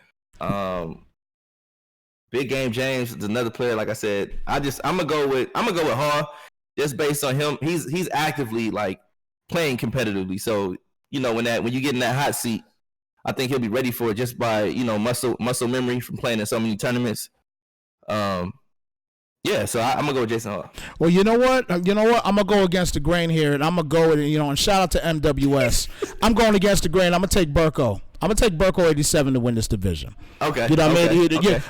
S2: Big Game James is another player. Like I said, I'm gonna go with Hall just based on him. He's actively like playing competitively. So when you get in that hot seat, I think he'll be ready for it just by muscle memory from playing in so many tournaments. Yeah, so I'm gonna go with Jason Hall.
S1: Well, you know what? I'm gonna go against the grain here, and I'm gonna go with and shout out to MWS. I'm going against the grain. I'm gonna take Burko. I'm gonna take Burko 87 to win this division.
S2: Okay.
S1: You know what I mean?
S2: Okay.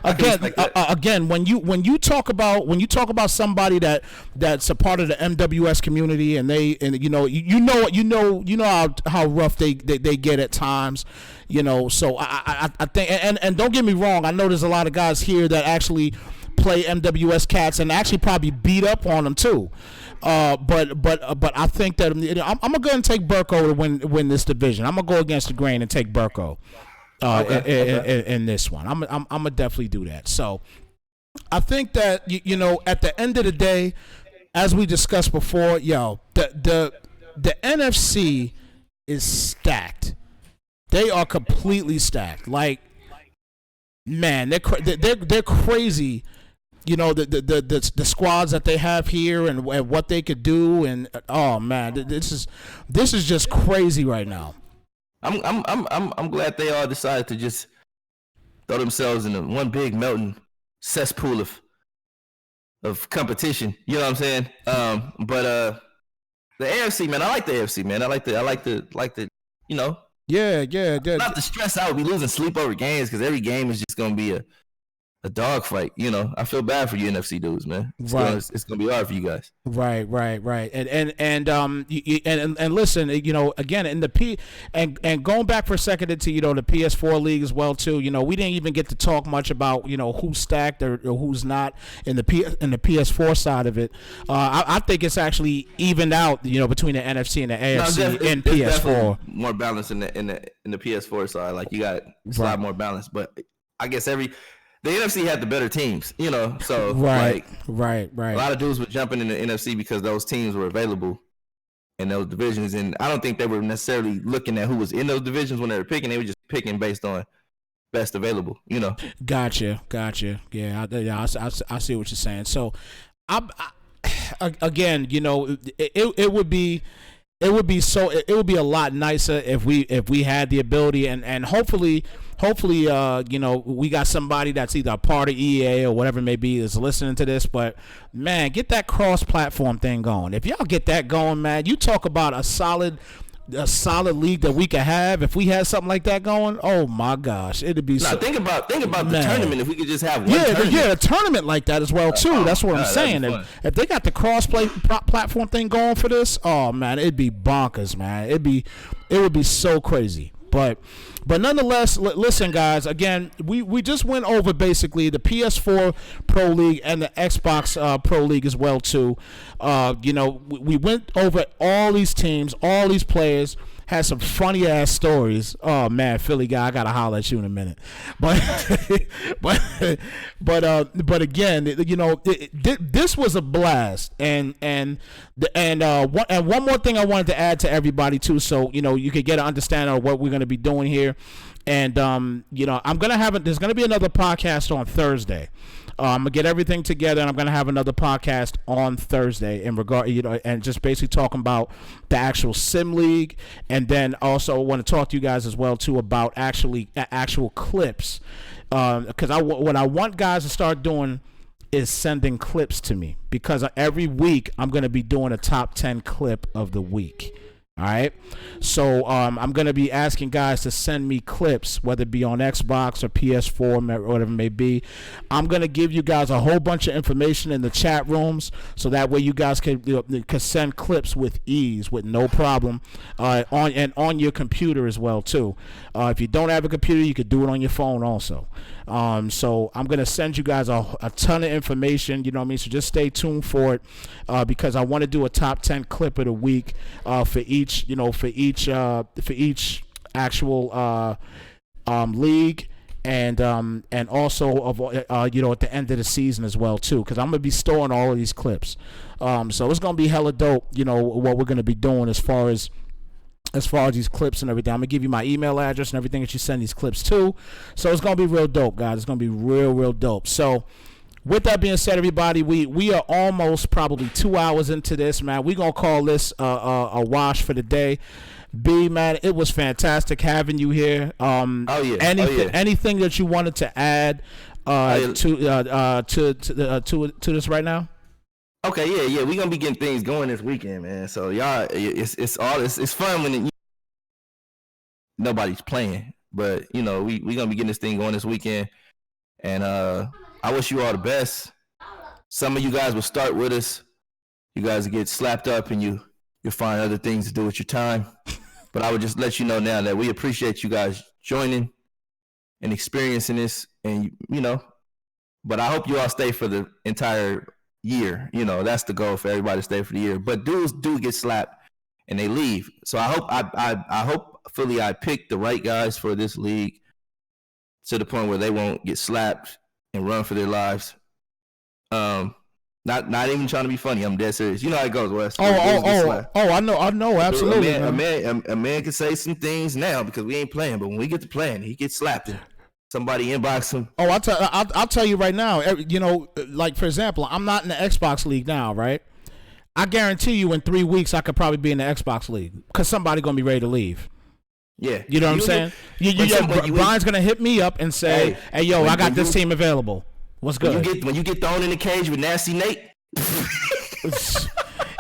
S1: Again, when you talk about somebody that's a part of the MWS community, and you know how rough they get at times. So I think, and don't get me wrong, I know there's a lot of guys here that actually play MWS cats and actually probably beat up on them too. But I think that I'm gonna go and take Burko to win this division. I'm gonna go against the grain and take Burko in this one. I'm gonna definitely do that. So I think that at the end of the day, as we discussed before, the NFC is stacked. They are completely stacked. Like, man, they're crazy. The squads that they have here and what they could do, and oh man, this is just crazy right now.
S2: I'm glad they all decided to just throw themselves in one big melting cesspool of competition. You know what I'm saying? But the AFC, man, I like the AFC, man. I like the not the stress out. We losing sleep over games because every game is just gonna be a dogfight. I feel bad for you NFC dudes, man. It's gonna be hard for you guys.
S1: Right. And listen, again, in the and going back for a second into the PS4 league as well too. We didn't even get to talk much about who's stacked or who's not in the PS4 side of it. I think it's actually evened out, between the NFC and the AFC and PS4.
S2: More balance in the PS4 side. Like, you got a lot more balance, but I guess the NFC had the better teams, so
S1: right.
S2: A lot of dudes were jumping in the NFC because those teams were available in those divisions, and I don't think they were necessarily looking at who was in those divisions when they were picking. They were just picking based on best available,
S1: Gotcha. Yeah, I see what you're saying. So, again, it would be. It would be a lot nicer if we had the ability, and hopefully we got somebody that's either a part of EA or whatever it may be is listening to this. But man, get that cross-platform thing going. If y'all get that going, man, you talk about a solid league that we could have. If we had something like that going, oh my gosh, it'd be.
S2: Think about the tournament. If we could just have one tournament.
S1: A tournament like that as well too. That's what I'm saying. If they got the platform thing going for this, oh man, it'd be bonkers, man. It would be so crazy. But nonetheless, listen, guys. Again, we just went over basically the PS4 Pro League and the Xbox Pro League as well too. We went over all these teams, all these players. Had some funny ass stories. Oh man, Philly guy, I gotta holler at you in a minute. But again, this was a blast. And one more thing I wanted to add to everybody too, so you could get an understanding of what we're gonna be doing here. And I'm gonna there's gonna be another podcast on Thursday. I'm gonna get everything together, and I'm gonna have another podcast on Thursday in regard, and just basically talking about the actual Sim League, and then also want to talk to you guys as well too about actual clips, because what I want guys to start doing is sending clips to me, because every week I'm gonna be doing a top 10 clip of the week. All right, so I'm going to be asking guys to send me clips, whether it be on Xbox or PS4 or whatever it may be. I'm going to give you guys a whole bunch of information in the chat rooms, so that way you guys can send clips with ease, with no problem, on your computer as well too. If you don't have a computer, you could do it on your phone also. So I'm going to send you guys a ton of information, you know what I mean? So just stay tuned for it, because I want to do a top 10 clip of the week for each actual league, and also of at the end of the season as well too, because I'm gonna be storing all of these clips. So it's gonna be hella dope, what we're gonna be doing as far as as far as these clips and everything. I'm gonna give you my email address and everything that you send these clips to. So it's gonna be real dope, guys. It's gonna be real dope. So with that being said, everybody, we are almost probably 2 hours into this, man. We gonna call this a wash for the day. B, man, it was fantastic having you here. Anything that you wanted to add to this right now?
S2: Okay, yeah, we're gonna be getting things going this weekend, man. So y'all, it's fun when nobody's playing, but we gonna be getting this thing going this weekend, and I wish you all the best. Some of you guys will start with us. You guys get slapped up, and you'll find other things to do with your time. But I would just let you know now that we appreciate you guys joining and experiencing this, and But I hope you all stay for the entire year. That's the goal for everybody to stay for the year. But dudes do get slapped and they leave. So I hopefully I picked the right guys for this league to the point where they won't get slapped and run for their lives. Not even trying to be funny. I'm dead serious. You know how it goes, Wes.
S1: I know, absolutely.
S2: A man can say some things now because we ain't playing, but when we get to playing, he gets slapped. Somebody inbox him.
S1: Oh, I'll tell you right now. Like for example, I'm not in the Xbox League now, right? I guarantee you, in 3 weeks, I could probably be in the Xbox League because somebody's gonna be ready to leave.
S2: Yeah,
S1: you know what I'm saying. Brian's gonna hit me up and say, "Hey, yo, I got this team available. What's good?"
S2: When you get thrown in the cage with Nasty Nate.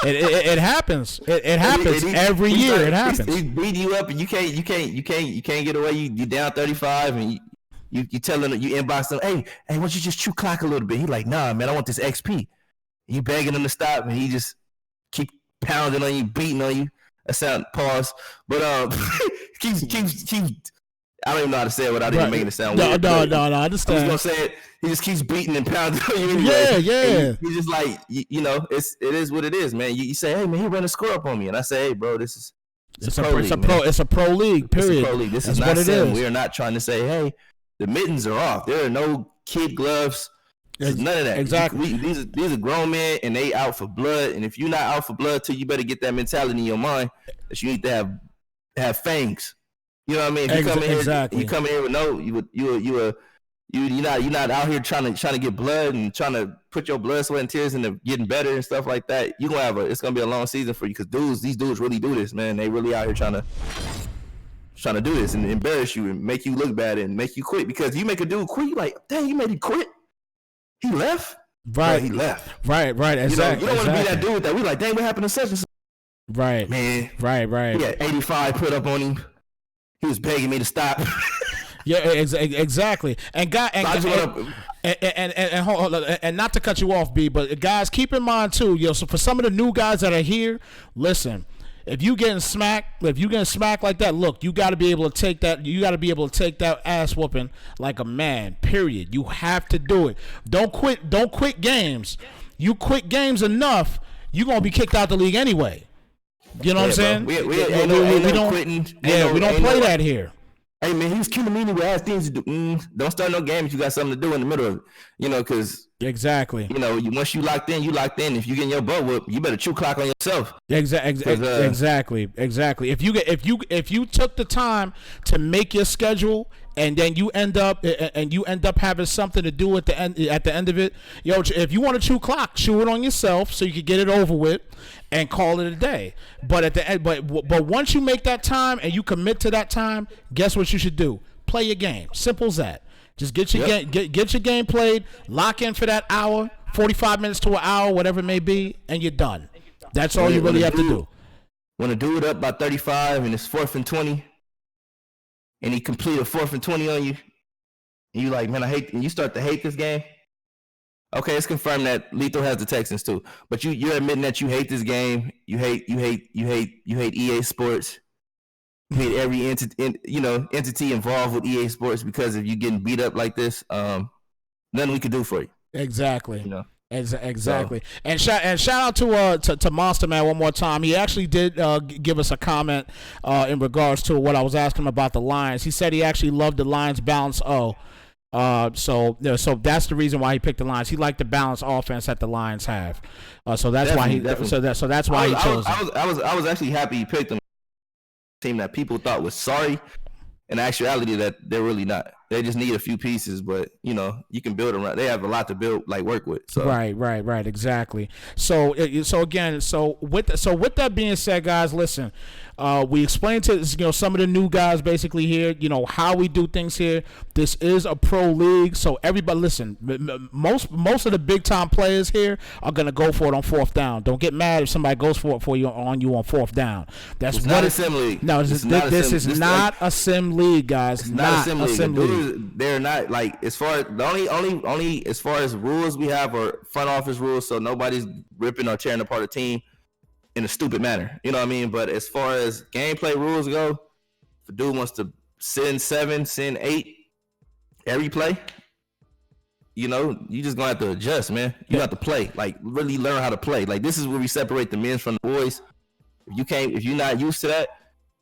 S1: It happens. It happens every year. It happens.
S2: He's beating you up, and you can't get away. You down 35, and you telling him, you inbox him, hey, why don't you just chew clock a little bit? He like, nah, man, I want this XP. You begging him to stop, and he just keep pounding on you, beating on you. That sound pause, but keeps. I don't even know how to say it without even making it sound weird. No,
S1: I understand.
S2: I was gonna say it. He just keeps beating and pounding on you anyway.
S1: Yeah.
S2: He's just like, it is what it is, man. You say, hey, man, he ran a score up on me, and I say, hey, bro, it's a pro league. Period.
S1: It's a pro league.
S2: This is not saying we are not trying to say, hey, the mittens are off. There are no kid gloves. None of that.
S1: Exactly.
S2: These are grown men, and they out for blood. And if you're not out for blood, too, you better get that mentality in your mind that you need to have fangs. You know what I mean? If you come in here with you're not out here trying to get blood and trying to put your blood, sweat, and tears into getting better and stuff like that. You gonna it's gonna be a long season for you because these dudes really do this, man. They really out here trying to do this and embarrass you and make you look bad and make you quit because you make a dude quit. You like, dang, you made him quit. He left.
S1: Right.
S2: He left.
S1: Right. Exactly.
S2: You don't want to be that dude that we like. Dang, what happened to such and such?
S1: Right.
S2: Man.
S1: Right.
S2: He had 85 put up on him. He was begging me to stop.
S1: Yeah, exactly. And not to cut you off, B, but guys, keep in mind too, so for some of the new guys that are here, listen, if you getting smacked like that, look, you got to be able to take that. You got to be able to take that ass whooping like a man. Period. You have to do it. Don't quit games. You quit games enough, you gonna be kicked out the league anyway. You know what I'm saying?
S2: We don't quitting.
S1: We don't play that here.
S2: Hey man, he was killing me anyway. I had things to do. Don't start no game if you got something to do in the middle of it. Because
S1: exactly.
S2: Once you locked in, you locked in. If you getting your butt whooped, you better chew clock on yourself.
S1: Exactly. If you took the time to make your schedule and then you end up having something to do at the end of it, if you want to chew clock, chew it on yourself so you can get it over with and call it a day. But at the end, but once you make that time and you commit to that time, guess what you should do? Play your game. Simple as that. Just get your game, get your game played. Lock in for that hour, 45 minutes to an hour, whatever it may be, and you're done. That's all you really have to do.
S2: When a dude up by 35 and it's 4th and 20, and he complete a 4th and 20 on you, and you like, man, I hate, and you start to hate this game. Okay, it's confirmed that Lethal has the Texans too, but you're admitting that you hate this game. You hate EA Sports. You hate every entity involved with EA Sports because of you getting beat up like this. Nothing we could do for you.
S1: Exactly. Exactly. So. And shout out to Monster Man one more time. He actually did give us a comment in regards to what I was asking him about the Lions. He said he actually loved the Lions balance. So that's the reason why he picked the Lions. He liked the balanced offense that the Lions have. So that's why he chose.
S2: I was actually happy he picked them. team that people thought was sorry. In actuality, that they're really not. They just need a few pieces, but you know, you can build around. They have a lot to build, like work with. So
S1: Right, exactly. So again, with that being said, guys, listen. We explained to some of the new guys basically here, how we do things here. This is a pro league, so everybody listen. Most of the big time players here are gonna go for it on fourth down. Don't get mad if somebody goes for it on fourth down. That's
S2: it's
S1: what
S2: not a sim league.
S1: No, this is not a sim league, guys.
S2: It's not a sim league. They're not like as far as the only as far as rules we have are front office rules, so nobody's ripping or tearing apart a team in a stupid manner. You know what I mean? But as far as gameplay rules go, if a dude wants to send 7, send 8 every play, you just gonna have to adjust, man. You have to play, like really learn how to play. Like this is where we separate the men from the boys. If you're not used to that,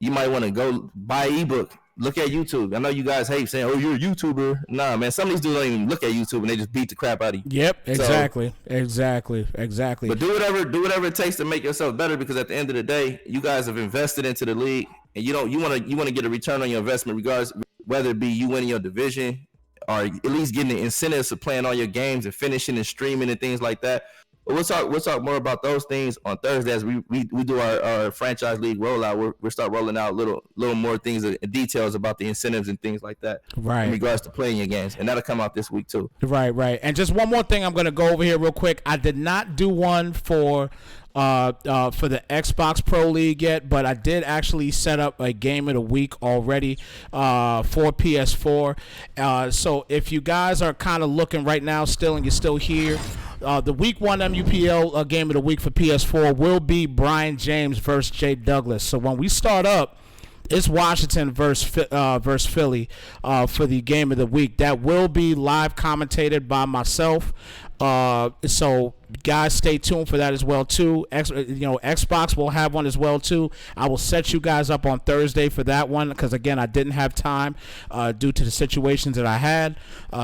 S2: you might want to go buy an ebook. Look at YouTube. I know you guys hate saying, "Oh, you're a YouTuber." Nah, man. Some of these dudes don't even look at YouTube and they just beat the crap out of you.
S1: Yep, exactly.
S2: But do whatever it takes to make yourself better, because at the end of the day, you guys have invested into the league, and you want to get a return on your investment, regardless whether it be you winning your division or at least getting the incentives of playing all your games and finishing and streaming and things like that. But we'll talk more about those things on Thursday as we do our franchise league rollout. We'll start rolling out little more things and details about the incentives and things like that.
S1: Right.
S2: In regards to playing your games, and that'll come out this week too.
S1: Right. And just one more thing, I'm going to go over here real quick. I did not do one for the Xbox Pro League yet, but I did actually set up a game of the week already for PS4. So if you guys are kind of looking right now still and you're still here, the week 1 MUPL game of the week for PS4 will be Brian James versus Jay Douglas. So when we start up, it's Washington versus Philly for the game of the week. That will be live commentated by myself. So guys, stay tuned for that as well too. Xbox will have one as well too. I will set you guys up on Thursday for that one, because again, I didn't have time due to the situations that I had,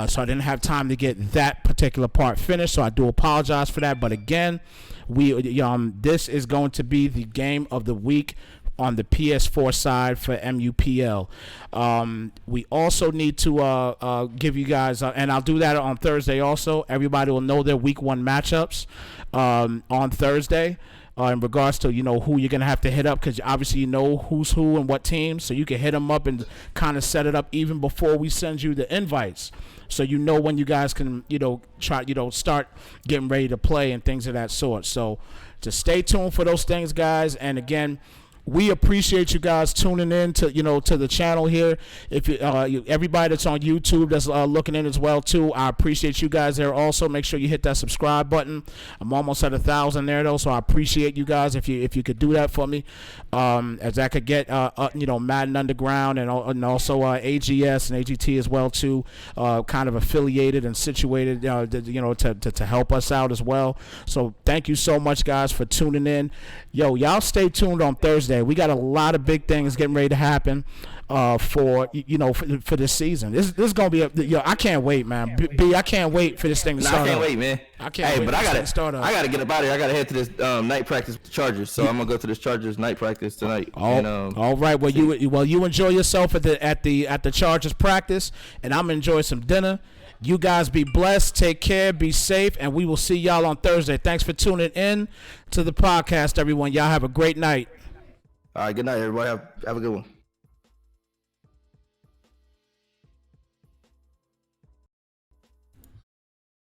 S1: so I didn't have time to get that particular part finished. So I do apologize for that. But again, this is going to be the game of the week on the PS4 side for MUPL. We also need to give you guys, and I'll do that on Thursday also. Everybody will know their week 1 matchups on Thursday in regards to, who you're going to have to hit up, because obviously you know who's who and what teams, so you can hit them up and kind of set it up even before we send you the invites. So when you guys can, try, start getting ready to play and things of that sort. So just stay tuned for those things, guys. And again, we appreciate you guys tuning in to to the channel here. If everybody that's on YouTube that's looking in as well too, I appreciate you guys there. Also, make sure you hit that subscribe button. I'm almost at 1,000 there though, so I appreciate you guys if you could do that for me, as I could get Madden Underground and also AGS and AGT as well too, kind of affiliated and situated to help us out as well. So thank you so much, guys, for tuning in. Y'all stay tuned on Thursday. We got a lot of big things getting ready to happen for this season. This is gonna be I can't wait, man. I can't wait for this thing to start.
S2: I can't wait, man.
S1: I can't wait. But I gotta
S2: get up out of here. I gotta head to this night practice with the Chargers. So I'm gonna go to this Chargers night practice tonight.
S1: All right. Well, you enjoy yourself at the Chargers practice, and I'm gonna enjoy some dinner. You guys be blessed, take care, be safe, and we will see y'all on Thursday. Thanks for tuning in to the podcast, everyone. Y'all have a great night.
S2: All right, good night, everybody. Have a good one.